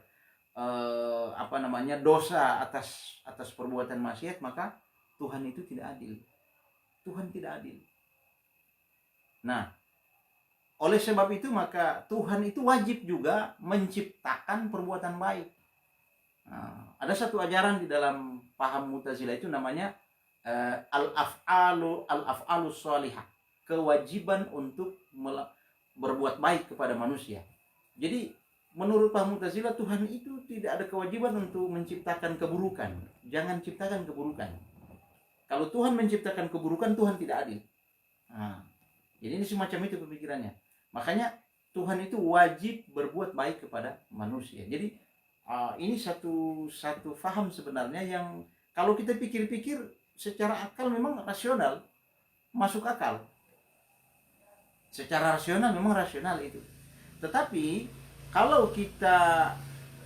dosa atas perbuatan maksiat, maka Tuhan itu tidak adil. Tuhan tidak adil. Nah, oleh sebab itu maka Tuhan itu wajib juga menciptakan perbuatan baik. Nah, ada satu ajaran di dalam paham Mu'tazilah itu namanya al-af'alu sholihah, kewajiban untuk berbuat baik kepada manusia. Jadi menurut paham Mu'tazilah Tuhan itu tidak ada kewajiban untuk menciptakan keburukan. Jangan ciptakan keburukan. Kalau Tuhan menciptakan keburukan, Tuhan tidak adil. Nah, jadi ini semacam itu pemikirannya. Makanya Tuhan itu wajib berbuat baik kepada manusia. Jadi ini satu faham sebenarnya yang kalau kita pikir-pikir secara akal memang rasional, masuk akal. Secara rasional memang rasional itu. Tetapi kalau kita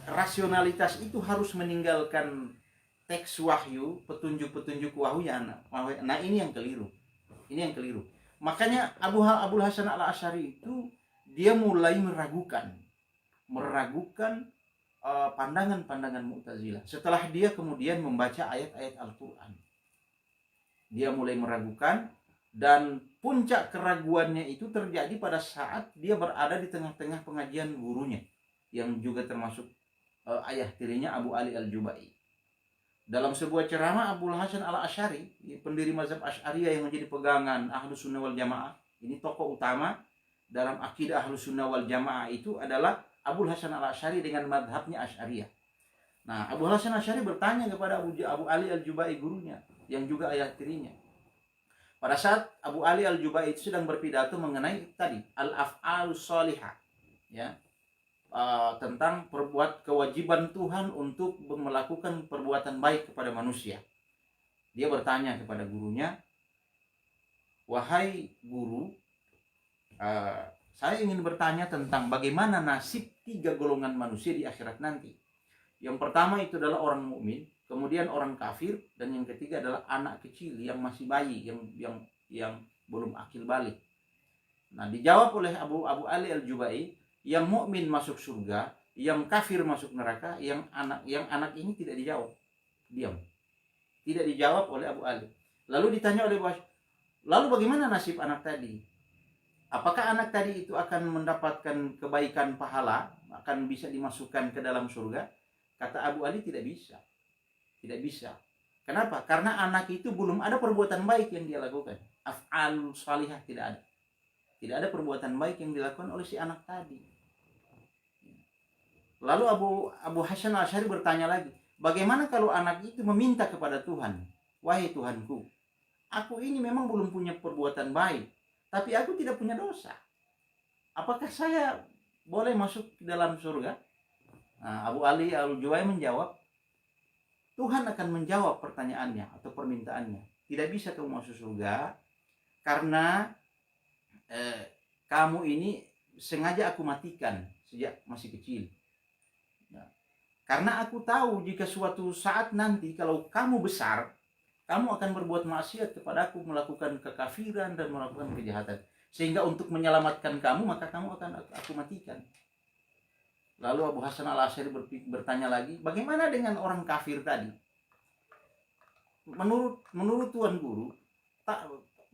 rasionalitas itu harus meninggalkan teks wahyu, petunjuk-petunjuk wahyu, nah ini yang keliru. Ini yang keliru. Makanya Abul Hasan Al-Asy'ari itu dia mulai meragukan pandangan-pandangan Mu'tazilah. Setelah dia kemudian membaca ayat-ayat Al-Qur'an, dia mulai meragukan, dan puncak keraguannya itu terjadi pada saat dia berada di tengah-tengah pengajian gurunya yang juga termasuk ayah tirinya Abu Ali Al-Jubai. Dalam sebuah ceramah, Abul Hasan Al-Asy'ari, pendiri mazhab Asy'ariyah yang menjadi pegangan Ahlus Sunnah wal Jamaah, ini tokoh utama dalam akidah Ahlus Sunnah wal Jamaah itu adalah Abul Hasan Al-Asy'ari dengan mazhabnya Asy'ariyah. Nah, Abul Hasan Al-Asy'ari bertanya kepada Abu Ali Al-Jubai gurunya yang juga ayah tirinya. Pada saat Abu Ali Al-Jubai itu sedang berpidato mengenai tadi al-af'alus sholihah, ya. Tentang kewajiban Tuhan untuk melakukan perbuatan baik kepada manusia. Dia bertanya kepada gurunya, "Wahai guru, saya ingin bertanya tentang bagaimana nasib 3 golongan manusia di akhirat nanti. Yang pertama itu adalah orang mukmin, kemudian orang kafir, dan yang ketiga adalah anak kecil yang masih bayi, yang belum akil balik." Nah, dijawab oleh Abu Ali Al-Jubai, yang mukmin masuk surga, yang kafir masuk neraka, yang anak ini tidak dijawab. Diam. Tidak dijawab oleh Abu Ali. Lalu ditanya oleh lalu bagaimana nasib anak tadi? Apakah anak tadi itu akan mendapatkan kebaikan pahala, akan bisa dimasukkan ke dalam surga? Kata Abu Ali, tidak bisa. Tidak bisa. Kenapa? Karena anak itu belum ada perbuatan baik yang dia lakukan. Af'al salihah tidak ada. Tidak ada perbuatan baik yang dilakukan oleh si anak tadi. Lalu Abu Hasan Al-Asy'ari bertanya lagi, bagaimana kalau anak itu meminta kepada Tuhan, wahai Tuhanku, aku ini memang belum punya perbuatan baik, tapi aku tidak punya dosa. Apakah saya boleh masuk ke dalam surga? Nah, Abu Ali Al-Juwai menjawab, Tuhan akan menjawab pertanyaannya atau permintaannya. Tidak bisa kamu masuk surga karena kamu ini sengaja aku matikan sejak masih kecil. Ya. Karena aku tahu jika suatu saat nanti kalau kamu besar, kamu akan berbuat maksiat kepadaku, melakukan kekafiran dan melakukan kejahatan. Sehingga untuk menyelamatkan kamu, maka kamu akan aku matikan. Lalu Abu Hasan Al-Asy'ari bertanya lagi, bagaimana dengan orang kafir tadi? Menurut Tuan Guru,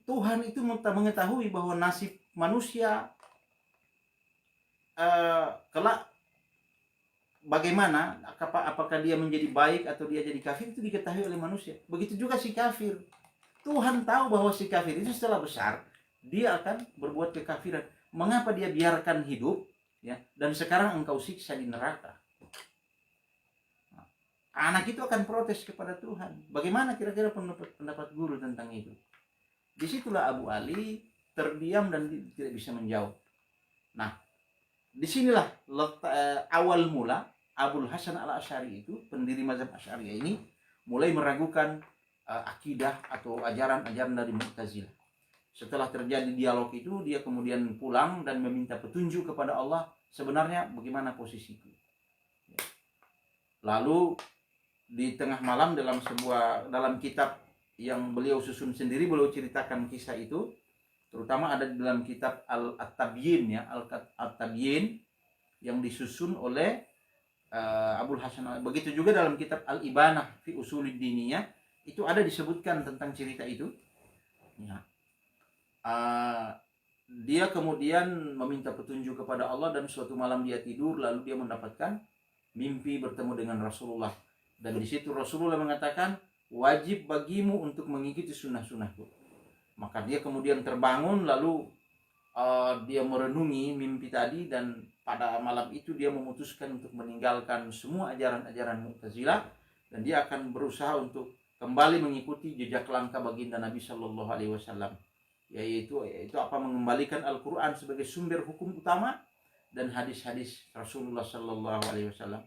Tuhan itu mengetahui bahwa nasib manusia kelak bagaimana, apakah dia menjadi baik atau dia jadi kafir, itu diketahui oleh manusia. Begitu juga si kafir. Tuhan tahu bahwa si kafir itu setelah besar dia akan berbuat kekafiran. Mengapa dia biarkan hidup, ya, dan sekarang engkau siksa di neraka? Anak itu akan protes kepada Tuhan. Bagaimana kira-kira pendapat guru tentang itu? Disitulah Abu Ali terdiam dan tidak bisa menjawab. Nah, disinilah awal mula Abul Hasan Al-Asy'ari itu, pendiri mazhab Asy'ariyah ini, mulai meragukan akidah atau ajaran-ajaran dari Mu'tazilah. Setelah terjadi dialog itu, dia kemudian pulang dan meminta petunjuk kepada Allah, sebenarnya bagaimana posisiku. Lalu di tengah malam dalam kitab yang beliau susun sendiri, beliau ceritakan kisah itu, terutama ada di dalam kitab At-Tabyin, ya, At-Tabyin yang disusun oleh Abul Hasan. Begitu juga dalam kitab Al-Ibanah fi Usulid Diniyah, itu ada disebutkan tentang cerita itu. Ya. Dia kemudian meminta petunjuk kepada Allah dan suatu malam dia tidur, lalu dia mendapatkan mimpi bertemu dengan Rasulullah. Dan di situ Rasulullah mengatakan, wajib bagimu untuk mengikuti sunnah-sunnahku. Maka dia kemudian terbangun, lalu dia merenungi mimpi tadi, dan pada malam itu dia memutuskan untuk meninggalkan semua ajaran-ajaran Mu'tazilah, dan dia akan berusaha untuk kembali mengikuti jejak langkah baginda Nabi Shallallahu Alaihi Wasallam, yaitu mengembalikan Al-Quran sebagai sumber hukum utama dan hadis-hadis Rasulullah Shallallahu Alaihi Wasallam.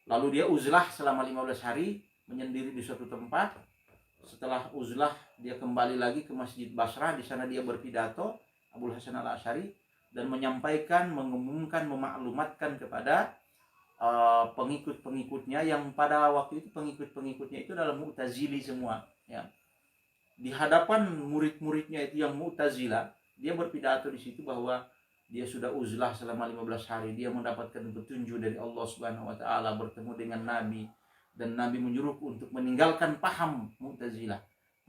Lalu dia uzlah selama 15 hari, menyendiri di suatu tempat. Setelah uzlah, dia kembali lagi ke Masjid Basrah. Di sana dia berpidato, Abul Hasan Al-Asy'ari, dan menyampaikan, mengumumkan, memaklumatkan kepada pengikut-pengikutnya, yang pada waktu itu pengikut-pengikutnya itu adalah Mu'tazili semua, ya. Di hadapan murid-muridnya itu yang Mu'tazilah, dia berpidato di situ bahwa dia sudah uzlah selama 15 hari, dia mendapatkan petunjuk dari Allah Subhanahu wa taala, bertemu dengan Nabi, dan Nabi menyuruh untuk meninggalkan paham Mu'tazilah.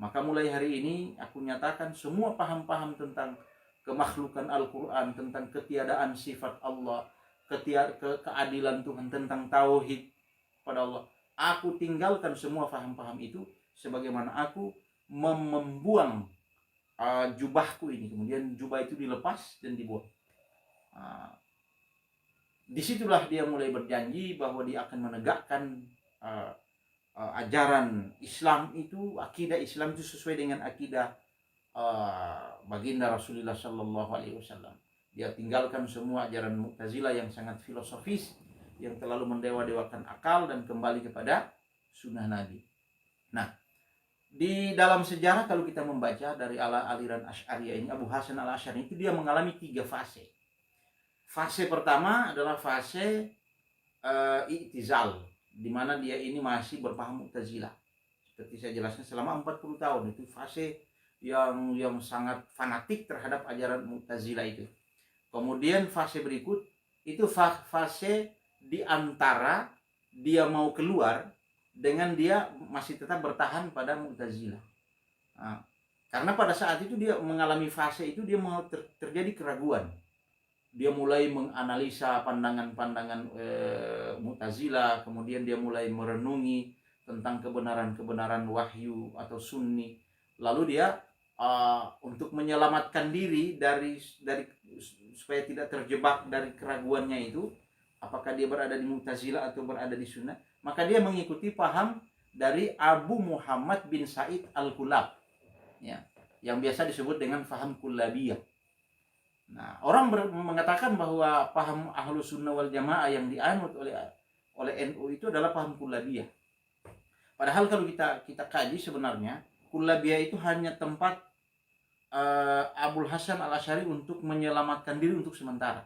Maka mulai hari ini aku nyatakan semua paham-paham tentang kemakhlukan Al-Quran, tentang ketiadaan sifat Allah, keadilan Tuhan, tentang tauhid pada Allah, aku tinggalkan semua paham-paham itu, sebagaimana aku membuang jubahku ini. Kemudian jubah itu dilepas dan dibuang. Disitulah dia mulai berjanji bahwa dia akan menegakkan ajaran Islam itu, akidah Islam itu sesuai dengan akidah baginda Rasulullah Shallallahu Alaihi Wasallam. Dia tinggalkan semua ajaran Mu'tazilah yang sangat filosofis, yang terlalu mendewa-dewakan akal, dan kembali kepada sunnah Nabi. Nah, di dalam sejarah kalau kita membaca dari aliran Asy'ariyah ini, Abu Hasan Al-Asy'ari itu dia mengalami 3 fase. Fase pertama adalah fase i'tizal, di mana dia ini masih berpaham Mu'tazilah. Seperti saya jelaskan, selama 40 tahun itu fase yang sangat fanatik terhadap ajaran Mu'tazilah itu. Kemudian fase berikut itu fase di antara dia mau keluar dengan dia masih tetap bertahan pada Mu'tazilah. Karena pada saat itu dia mengalami fase itu, dia mau terjadi keraguan. Dia mulai menganalisa pandangan-pandangan Mu'tazilah, kemudian dia mulai merenungi tentang kebenaran-kebenaran wahyu atau sunni. Lalu dia untuk menyelamatkan diri dari supaya tidak terjebak dari keraguannya itu, apakah dia berada di Mu'tazilah atau berada di Sunnah, maka dia mengikuti paham dari Abu Muhammad bin Said Al-Kullab, ya, yang biasa disebut dengan paham Kullabiyah. Nah, orang mengatakan bahwa paham Ahlus Sunnah wal Jamaah yang dianut oleh NU itu adalah paham Kullabiyah. Padahal kalau kita kaji sebenarnya Kullabiyah itu hanya tempat Abul Hasan Al-Asy'ari untuk menyelamatkan diri untuk sementara.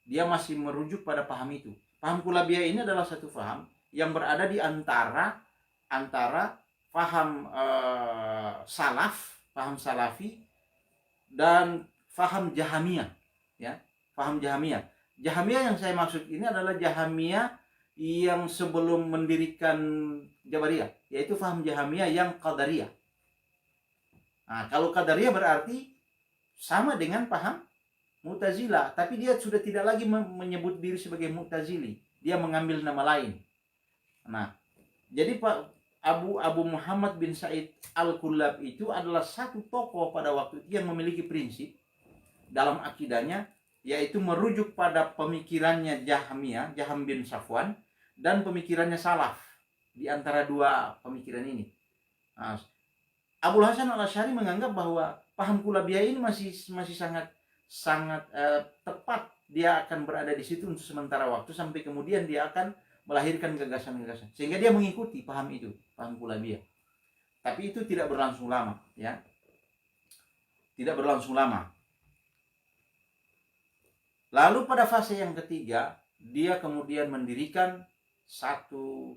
Dia masih merujuk pada paham itu. Paham Kullabiyah ini adalah satu paham yang berada di antara paham salaf, paham salafi, dan paham Jahamiyah, ya, paham Jahamiyah. Jahamiyah yang saya maksud ini adalah Jahamiyah yang sebelum mendirikan Jabariyah, yaitu paham Jahamiyah yang Qadariyah. Nah, kalau Qadariyah berarti sama dengan paham Mu'tazilah, tapi dia sudah tidak lagi menyebut diri sebagai Mu'tazili, dia mengambil nama lain. Nah, jadi Pak Abu Muhammad bin Said Al-Kullab itu adalah satu tokoh pada waktu itu yang memiliki prinsip dalam akidahnya, yaitu merujuk pada pemikirannya Jahmiyah, Jaham bin Safwan, dan pemikirannya salaf di antara dua pemikiran ini. Nah, Abul Hasan Al-Asy'ari menganggap bahwa paham Kullabiyah ini masih sangat tepat. Dia akan berada di situ untuk sementara waktu sampai kemudian dia akan melahirkan gagasan-gagasan. Sehingga dia mengikuti paham itu, paham Kullabiyah. Tapi itu tidak berlangsung lama, ya. Tidak berlangsung lama. Lalu pada fase yang ketiga, dia kemudian mendirikan satu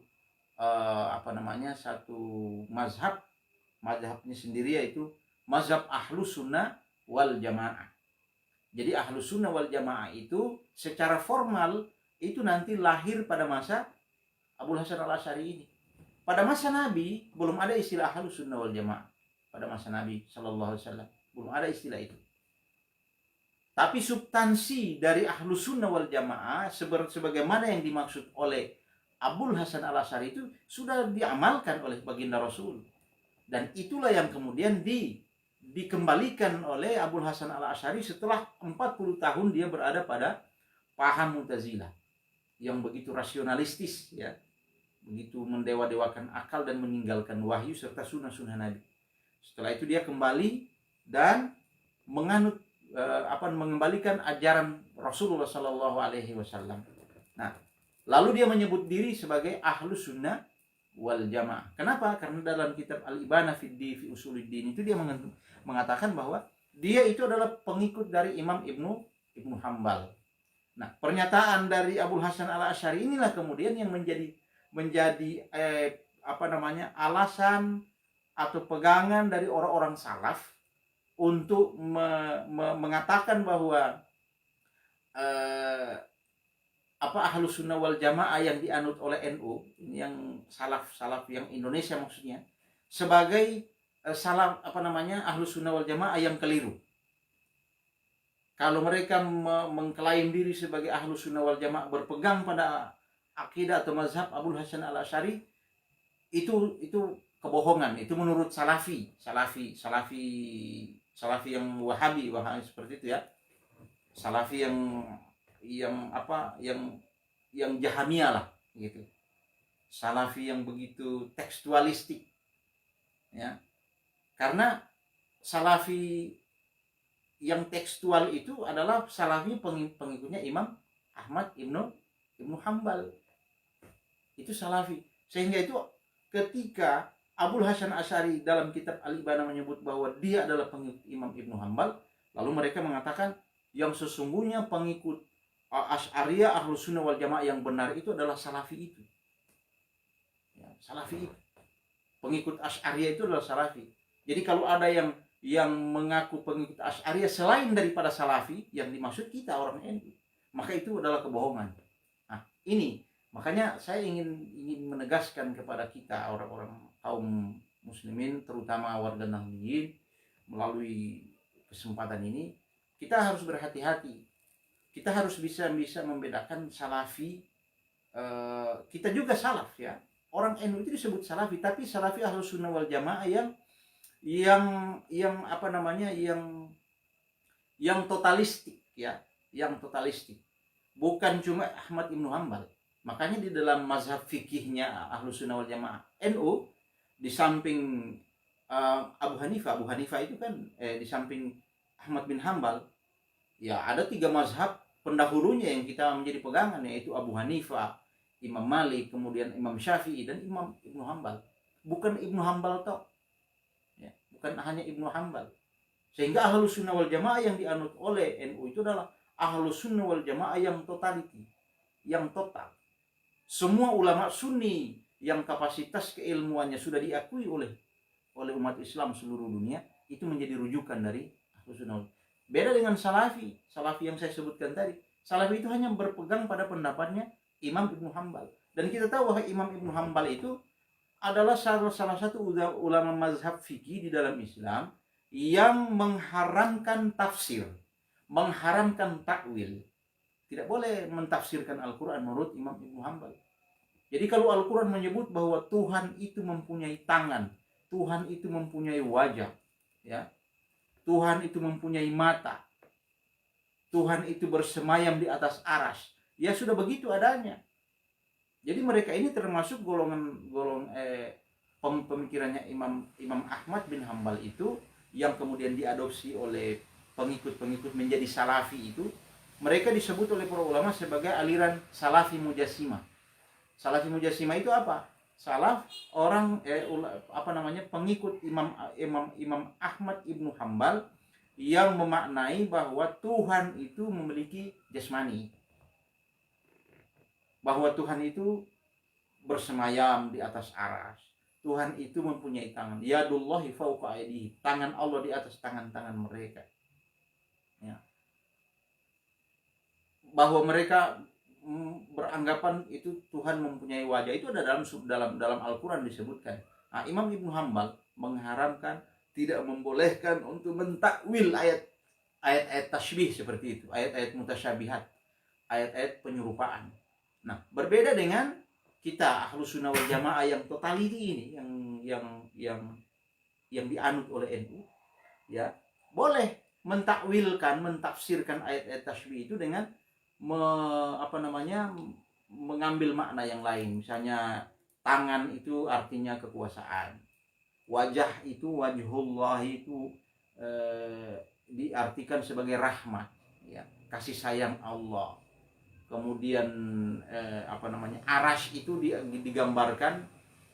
satu mazhab. Mazhabnya sendiri yaitu mazhab Ahlus Sunnah wal Jamaah. Jadi Ahlus Sunnah wal Jamaah itu secara formal itu nanti lahir pada masa Abul Hasan Al-Asy'ari ini. Pada masa Nabi belum ada istilah Ahlus Sunnah wal Jamaah. Pada masa Nabi sallallahu alaihi wasallam belum ada istilah itu. Tapi substansi dari Ahlus Sunnah wal Jamaah sebagaimana yang dimaksud oleh Abul Hasan Al-Asy'ari itu sudah diamalkan oleh baginda Rasul. Dan itulah yang kemudian dikembalikan oleh Abul Hasan Al-Asy'ari setelah 40 tahun dia berada pada paham Mu'tazilah yang begitu rasionalistis, ya, begitu mendewa-dewakan akal dan meninggalkan wahyu serta sunnah-sunnah Nabi. Setelah itu dia kembali dan mengembalikan ajaran Rasulullah Sallallahu Alaihi Wasallam. Nah, lalu dia menyebut diri sebagai Ahlus Sunnah wal Jamaah. Kenapa? Karena dalam kitab Al-Ibana fi Usuluddin itu dia mengatakan bahwa dia itu adalah pengikut dari Imam Ibnu Hambal. Nah, pernyataan dari Abul Hasan Al-Asy'ari inilah kemudian yang menjadi alasan atau pegangan dari orang-orang salaf untuk mengatakan bahwa Ahlus Sunnah wal Jamaah yang dianut oleh NU, yang salaf yang Indonesia maksudnya, sebagai Ahlus Sunnah wal Jamaah yang keliru. Kalau mereka mengklaim diri sebagai Ahlus Sunnah wal Jamaah berpegang pada akidah atau mazhab Abul Hasan Al-Asy'ari, itu kebohongan. Itu menurut salafi yang Wahabi seperti itu, ya. Salafi yang Jahamiyah lah gitu. Salafi yang begitu tekstualistik, ya. Karena salafi yang tekstual itu adalah salafi pengikutnya Imam Ahmad Ibnu Hambal. Itu salafi. Sehingga itu ketika Abul Hasan Asy'ari dalam kitab Al-Ibana menyebut bahwa dia adalah pengikut Imam Ibnu Hambal, lalu mereka mengatakan yang sesungguhnya pengikut Asy'ariyah Ahlus Sunnah wal Jamaah yang benar itu adalah salafi itu. Ya, salafi itu. Pengikut Asy'ariyah itu adalah salafi. Jadi kalau ada yang mengaku pengikut Asy'ariyah selain daripada salafi, yang dimaksud kita orang NU, maka itu adalah kebohongan. Nah, ini makanya saya ingin menegaskan kepada kita orang-orang kaum muslimin, terutama warga Nahdliyin, melalui kesempatan ini kita harus berhati-hati. Kita harus bisa membedakan salafi. Kita juga salaf, ya. Orang NU itu disebut salafi, tapi salafi Ahlus Sunnah wal Jamaah yang totalistik, ya, yang totalistik. bukan cuma Ahmad Ibnu Hambal. Makanya di dalam mazhab fikihnya Ahlus Sunnah wal Jamaah NU, di samping Abu Hanifah itu kan di samping Ahmad bin Hambal, ya ada 3 mazhab pendahulunya yang kita menjadi pegangan, yaitu Abu Hanifah, Imam Malik, kemudian Imam Syafi'i, dan Imam Ibnu Hambal. Bukan Ibnu Hambal toh, ya, bukan hanya Ibnu Hambal. Sehingga Ahlus Sunnah wal Jamaah yang dianut oleh NU itu adalah Ahlus Sunnah wal Jamaah yang totality, yang total. Semua ulama Sunni yang kapasitas keilmuannya sudah diakui oleh umat Islam seluruh dunia, itu menjadi rujukan dari Ahlus Sunnah. Beda dengan Salafi yang saya sebutkan tadi. Salafi itu hanya berpegang pada pendapatnya Imam Ibnu Hambal. Dan kita tahu bahwa Imam Ibnu Hambal itu adalah salah satu ulama mazhab fikih di dalam Islam yang mengharamkan tafsir, mengharamkan takwil. Tidak boleh mentafsirkan Al-Quran menurut Imam Ibnu Hambal. Jadi kalau Al-Quran menyebut bahwa Tuhan itu mempunyai tangan, Tuhan itu mempunyai wajah, ya, Tuhan itu mempunyai mata, Tuhan itu bersemayam di atas aras, ya sudah begitu adanya. Jadi mereka ini termasuk pemikirannya Imam Ahmad bin Hambal itu, yang kemudian diadopsi oleh pengikut-pengikut menjadi Salafi itu. Mereka disebut oleh para ulama sebagai aliran Salafi Mujassimah. Salafi Mujassimah itu apa? Salaf orang pengikut Imam Ahmad Ibnu Hambal yang memaknai bahwa Tuhan itu memiliki jasmani, bahwa Tuhan itu bersemayam di atas aras, Tuhan itu mempunyai tangan, yadullahi fawqa aydihi, tangan Allah di atas tangan-tangan mereka, ya. Bahwa mereka beranggapan itu Tuhan mempunyai wajah, itu ada dalam Al-Quran disebutkan. Nah, Imam Ibnu Hambal mengharamkan, tidak membolehkan untuk mentakwil ayat-ayat tasybih seperti itu, ayat-ayat mutasyabihat, ayat-ayat penyerupaan. Nah, berbeda dengan kita Ahlus Sunnah wal Jamaah yang totality ini, yang dianut oleh NU, ya, boleh mentakwilkan, mentafsirkan ayat-ayat tasybih itu dengan mengambil makna yang lain. Misalnya tangan itu artinya kekuasaan, wajah itu, wajhullah itu diartikan sebagai rahmat, ya, kasih sayang Allah. Kemudian aras itu digambarkan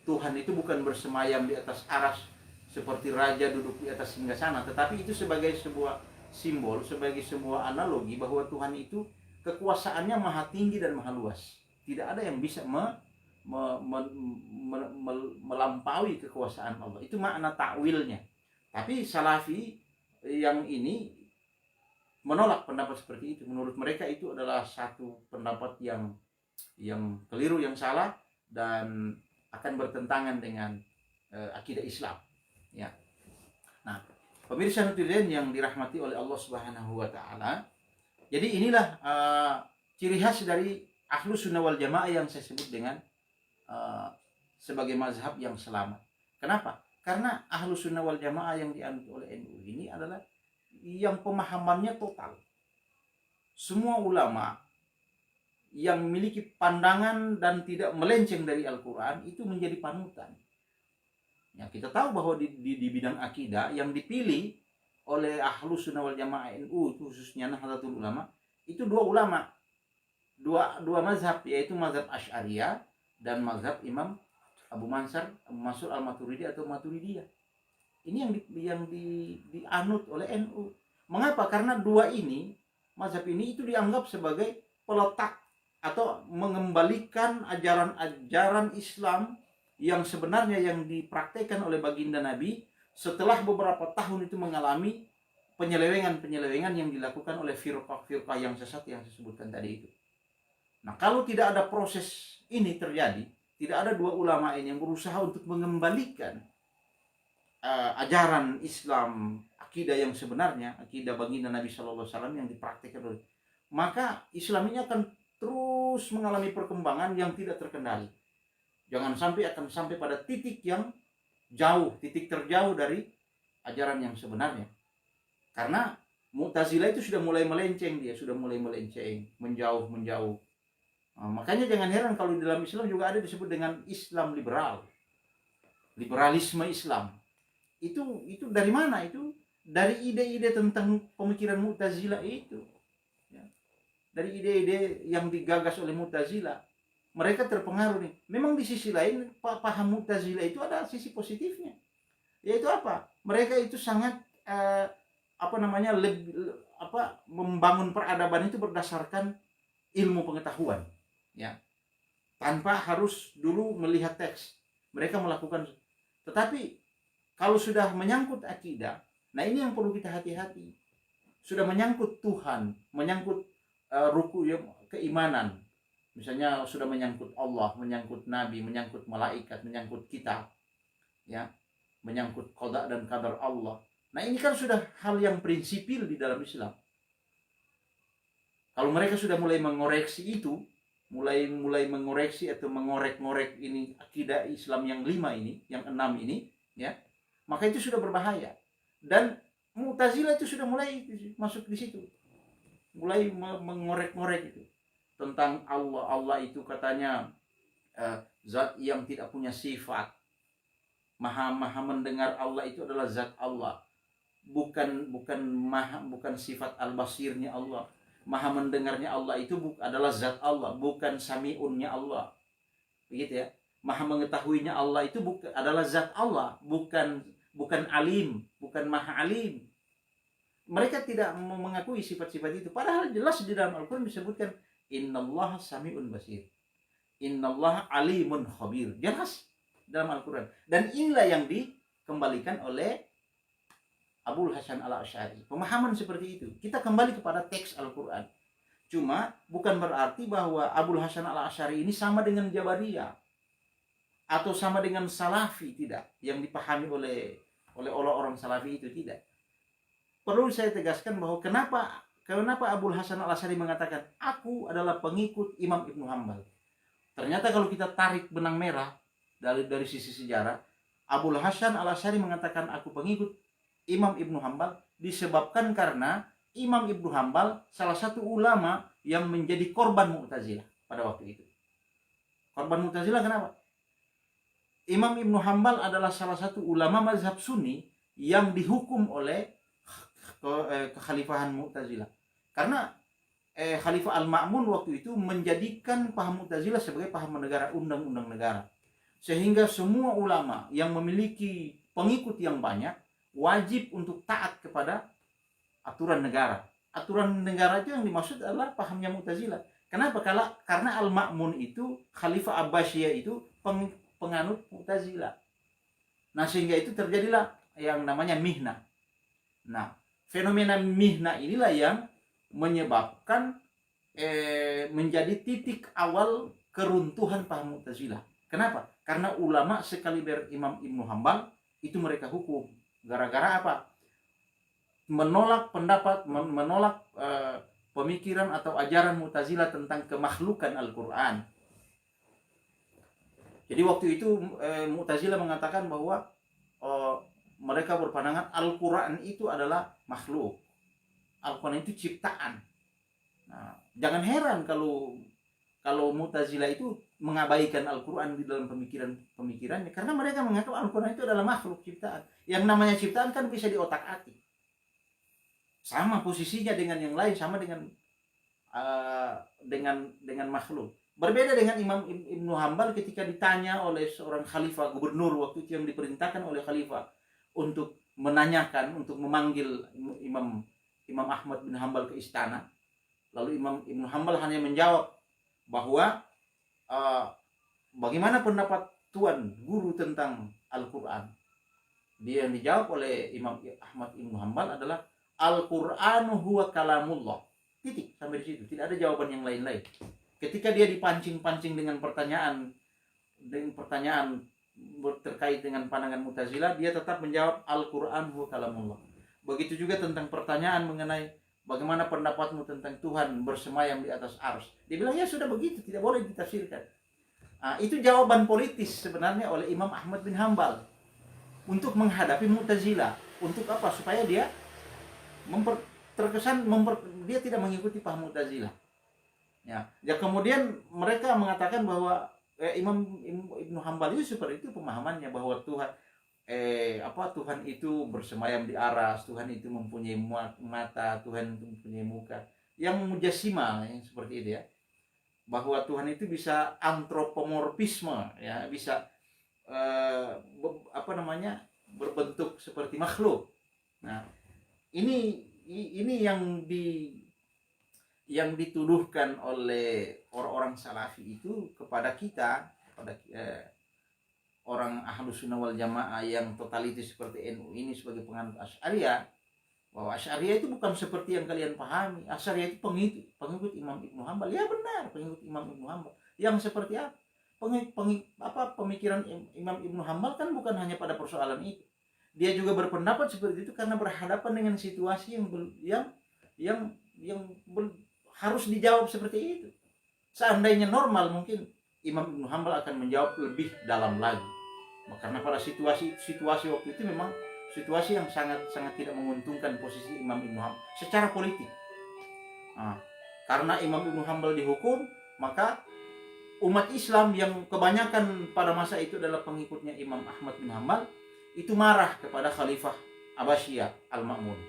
Tuhan itu bukan bersemayam di atas aras seperti raja duduk di atas singgasana, tetapi itu sebagai sebuah simbol, sebagai sebuah analogi bahwa Tuhan itu kekuasaannya maha tinggi dan maha luas. Tidak ada yang bisa melampaui kekuasaan Allah. Itu makna takwilnya. Tapi Salafi yang ini menolak pendapat seperti itu. Menurut mereka itu adalah satu pendapat yang keliru, yang salah, dan akan bertentangan dengan akidah Islam, ya. Nah, pemirsa netizen yang dirahmati oleh Allah Subhanahu wa taala, jadi inilah ciri khas dari Ahlus Sunnah wal Jamaah yang saya sebut dengan sebagai mazhab yang selamat. Kenapa? Karena Ahlus Sunnah wal Jamaah yang dianut oleh NU ini adalah yang pemahamannya total. Semua ulama yang memiliki pandangan dan tidak melenceng dari Al-Quran itu menjadi panutan. Ya, kita tahu bahwa di bidang akidah yang dipilih oleh Ahlus Sunnah wal Jamaah NU, khususnya Nahdlatul Ulama, itu dua mazhab, yaitu mazhab Asy'ariyah dan mazhab Imam Abu Mansur Al-Maturidi atau Maturidiyah. Ini yang dianut oleh NU. Mengapa? Karena dua ini, mazhab ini itu dianggap sebagai peletak atau mengembalikan ajaran-ajaran Islam yang sebenarnya yang dipraktekkan oleh baginda Nabi setelah beberapa tahun itu mengalami penyelewengan yang dilakukan oleh firqah yang sesat yang saya sebutkan tadi itu. Nah, kalau tidak ada proses ini terjadi, tidak ada dua ulama ini yang berusaha untuk mengembalikan ajaran Islam, akidah yang sebenarnya, akidah baginda Nabi SAW yang dipraktikkan oleh, maka Islam ini akan terus mengalami perkembangan yang tidak terkendali. Jangan sampai akan sampai pada titik yang jauh, titik terjauh dari ajaran yang sebenarnya. Karena Mu'tazilah itu sudah mulai melenceng, menjauh. Makanya jangan heran kalau di dalam Islam juga ada disebut dengan Islam liberal, liberalisme Islam. Itu dari mana? Itu dari ide-ide tentang pemikiran Mu'tazilah itu, ya. Dari ide-ide yang digagas oleh Mu'tazilah, mereka terpengaruh nih. Memang di sisi lain paham Mu'tazilah itu ada sisi positifnya, yaitu apa? Mereka itu sangat membangun peradaban itu berdasarkan ilmu pengetahuan, ya, tanpa harus dulu melihat teks. Mereka melakukan. Tetapi kalau sudah menyangkut akidah, nah ini yang perlu kita hati-hati. Sudah menyangkut Tuhan, menyangkut rukun keimanan, misalnya sudah menyangkut Allah, menyangkut Nabi, menyangkut malaikat, menyangkut kitab, ya, menyangkut qada dan qadar Allah. Nah ini kan sudah hal yang prinsipil di dalam Islam. Kalau mereka sudah mulai mengoreksi itu, mulai mengoreksi atau mengorek-ngorek ini akidah Islam yang 5 ini, yang 6 ini, ya, maka itu sudah berbahaya. Dan Mu'tazilah itu sudah mulai masuk di situ, mulai mengorek-ngorek itu tentang Allah. Allah itu katanya zat yang tidak punya sifat. Maha mendengar Allah itu adalah zat Allah. Bukan sifat al-basirnya Allah. Maha mendengarnya Allah itu adalah zat Allah, bukan sami'unnya Allah. Begitu ya. Maha mengetahuinya Allah itu adalah zat Allah, bukan alim, bukan maha alim. Mereka tidak mengakui sifat-sifat itu. Padahal jelas di dalam Al-Quran disebutkan innallaha sami'un basir, innallaha alimun khabir. Jelas dalam Al-Quran. Dan inilah yang dikembalikan oleh Abul Hasan Al-Asy'ari. Pemahaman seperti itu. Kita kembali kepada teks Al-Quran. Cuma bukan berarti bahwa Abul Hasan Al-Asy'ari ini sama dengan Jabariyah atau sama dengan Salafi, tidak. Yang dipahami oleh orang Salafi itu tidak. Perlu saya tegaskan bahwa kenapa Abul Hasan Al-Asy'ari mengatakan aku adalah pengikut Imam Ibnu Hanbal. Ternyata kalau kita tarik benang merah dari sisi sejarah, Abul Hasan Al-Asy'ari mengatakan aku pengikut Imam Ibnu Hanbal disebabkan karena Imam Ibnu Hanbal salah satu ulama yang menjadi korban Mu'tazilah pada waktu itu. Korban Mu'tazilah kenapa? Imam Ibnu Hanbal adalah salah satu ulama mazhab Sunni yang dihukum oleh kekhalifahan Mu'tazilah. Karena Khalifah Al-Ma'mun waktu itu menjadikan paham Mu'tazilah sebagai paham negara, undang-undang negara. Sehingga semua ulama yang memiliki pengikut yang banyak wajib untuk taat kepada aturan negara. Aturan negara itu yang dimaksud adalah pahamnya Mu'tazilah. Kenapa? Karena Al-Ma'mun itu, Khalifah Abbasiyah itu penganut Mu'tazilah. Nah, sehingga itu terjadilah yang namanya mihna. Nah, fenomena mihna inilah yang menyebabkan menjadi titik awal keruntuhan paham Mu'tazilah. Kenapa? Karena ulama sekaliber Imam Ibnu Hanbal itu mereka hukum. Gara-gara apa? Menolak pemikiran atau ajaran Mu'tazilah tentang kemakhlukan Al-Quran. Jadi waktu itu Mu'tazilah mengatakan bahwa mereka berpandangan Al-Quran itu adalah makhluk. Al-Quran itu ciptaan. Nah, jangan heran kalau Mu'tazilah itu mengabaikan Al-Quran di dalam pemikirannya, karena mereka menganggap Al-Quran itu adalah makhluk ciptaan. Yang namanya ciptaan kan bisa diotak-atik. Sama posisinya dengan yang lain, sama dengan makhluk. Berbeda dengan Imam Ibnu Hanbal ketika ditanya oleh seorang khalifah, gubernur waktu itu yang diperintahkan oleh khalifah untuk menanyakan, untuk memanggil Imam Ahmad bin Hanbal ke istana. Lalu Imam Ibnu Hanbal hanya menjawab bahwa bagaimana pendapat Tuan guru tentang Al-Quran. Dia yang dijawab oleh Imam Ahmad bin Hanbal adalah Al-Qur'anu huwa kalamullah. Titik, sampai di situ. Tidak ada jawaban yang lain-lain. Ketika dia dipancing-pancing dengan pertanyaan terkait dengan pandangan Mu'tazilah, dia tetap menjawab Al-Qur'an huwa kalamullah. Begitu juga tentang pertanyaan mengenai bagaimana pendapatmu tentang Tuhan bersemayam di atas arsy. Dia bilang ya sudah begitu, tidak boleh ditafsirkan. Itu jawaban politis sebenarnya oleh Imam Ahmad bin Hanbal untuk menghadapi Mu'tazilah. Untuk apa? Supaya dia terkesan dia tidak mengikuti paham Mu'tazilah. Ya kemudian mereka mengatakan bahwa Imam Ibnu Hambal itu seperti itu pemahamannya, bahwa Tuhan itu bersemayam di aras, Tuhan itu mempunyai mata, Tuhan itu mempunyai muka. Yang mujassimah yang seperti itu ya. Bahwa Tuhan itu bisa antropomorfisme ya, bisa berbentuk seperti makhluk. Nah, ini yang dituduhkan oleh orang-orang salafi itu kepada kita, kepada orang Ahlus Sunnah wal Jamaah yang totalitas seperti NU ini sebagai penganut Asy'ariyah, bahwa Asy'ariyah itu bukan seperti yang kalian pahami. Asy'ariyah itu pengikut Imam Ibnu Hambal. Ya benar, pengikut Imam Ibnu Hambal. Yang seperti apa? Pemikiran Imam Ibnu Hambal kan bukan hanya pada persoalan itu. Dia juga berpendapat seperti itu karena berhadapan dengan situasi yang harus dijawab seperti itu. Seandainya normal mungkin Imam Ibnu Hambal akan menjawab lebih dalam lagi. Karena pada situasi waktu itu memang situasi yang sangat tidak menguntungkan posisi Imam Ibnu Hambal secara politik. Karena Imam Ibnu Hambal dihukum, maka umat Islam yang kebanyakan pada masa itu adalah pengikutnya Imam Ahmad bin Hambal itu marah kepada Khalifah Abbasiyah Al-Ma'mun.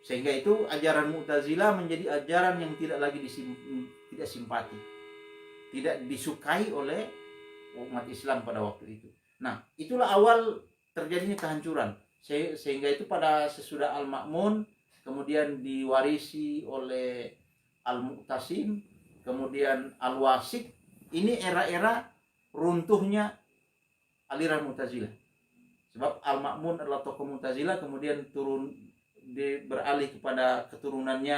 Sehingga itu ajaran Mu'tazilah menjadi ajaran yang tidak lagi tidak simpati, tidak disukai oleh umat Islam pada waktu itu. Nah, itulah awal terjadinya kehancuran. Sehingga itu pada sesudah Al-Ma'mun kemudian diwarisi oleh Al-Mu'tasim, kemudian Al-Wasik. Ini era-era runtuhnya aliran Mu'tazilah. Sebab Al-Ma'mun adalah tokoh Mu'tazilah, kemudian beralih kepada keturunannya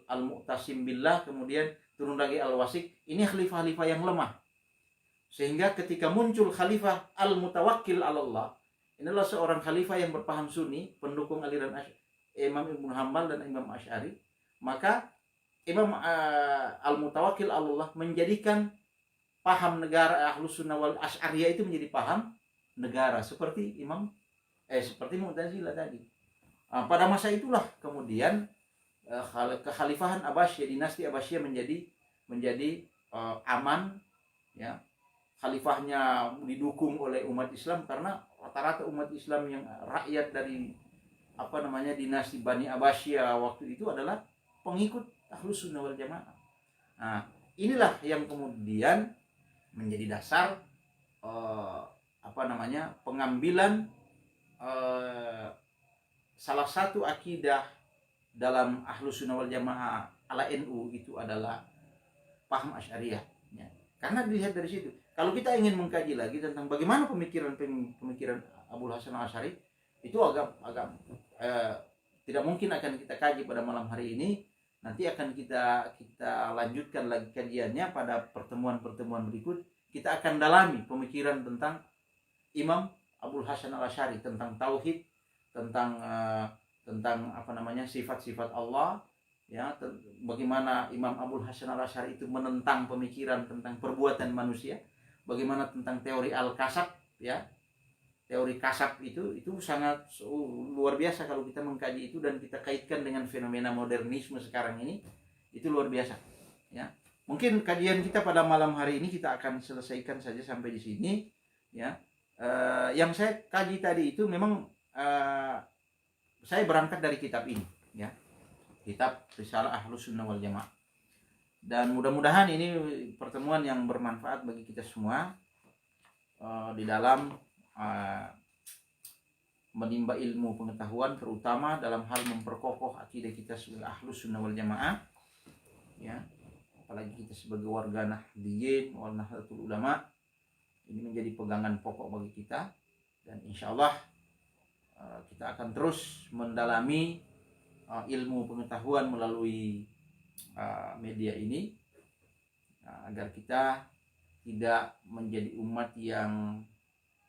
Al-Mu'tasim billah, kemudian turun lagi Al-Wasik. Ini khalifah-khalifah yang lemah. Sehingga ketika muncul khalifah Al-Mutawakkil 'ala Allah, inilah seorang khalifah yang berpaham Sunni, pendukung aliran Imam Ibnu Hambal dan Imam Asy'ari, maka Imam Al-Mutawakkil 'ala Allah menjadikan paham negara Ahlus Sunnah wal Asy'ariyah itu menjadi paham negara seperti seperti Mu'tazilah tadi. Pada masa itulah kemudian kekhalifahan Abbasiyah, dinasti Abbasiyah menjadi aman ya. Khalifahnya didukung oleh umat Islam karena rata-rata umat Islam yang rakyat dari dinasti Bani Abbasiyah waktu itu adalah pengikut Ahlus Sunnah wal Jamaah. Nah, inilah yang kemudian menjadi dasar pengambilan salah satu akidah dalam Ahlus Sunnah wal Jamaah ala NU itu adalah paham Asy'ariyah ya. Karena dilihat dari situ. Kalau kita ingin mengkaji lagi tentang bagaimana pemikiran Abul Hasan Al-Asy'ari, itu agak tidak mungkin akan kita kaji pada malam hari ini. Nanti akan kita lanjutkan lagi kajiannya pada pertemuan berikut. Kita akan dalami pemikiran tentang Imam Abul Hasan Al-Asy'ari, tentang tauhid, tentang sifat-sifat Allah ya, bagaimana Imam Abul Hasan Al-Asy'ari itu menentang pemikiran tentang perbuatan manusia, bagaimana tentang teori al-kasab ya. Teori kasab itu sangat luar biasa kalau kita mengkaji itu dan kita kaitkan dengan fenomena modernisme sekarang ini, itu luar biasa ya. Mungkin kajian kita pada malam hari ini kita akan selesaikan saja sampai di sini ya. Yang saya kaji tadi itu memang saya berangkat dari kitab ini ya, kitab Risalah Ahlus Sunnah wal Jamaah, dan mudah-mudahan ini pertemuan yang bermanfaat bagi kita semua di dalam menimba ilmu pengetahuan, terutama dalam hal memperkokoh akidah kita sebagai Ahlus Sunnah wal Jamaah ya, apalagi kita sebagai warga Nahdliyin wal Nahdlatul Ulama. Ini menjadi pegangan pokok bagi kita, dan insyaallah kita akan terus mendalami ilmu pengetahuan melalui media ini agar kita tidak menjadi umat yang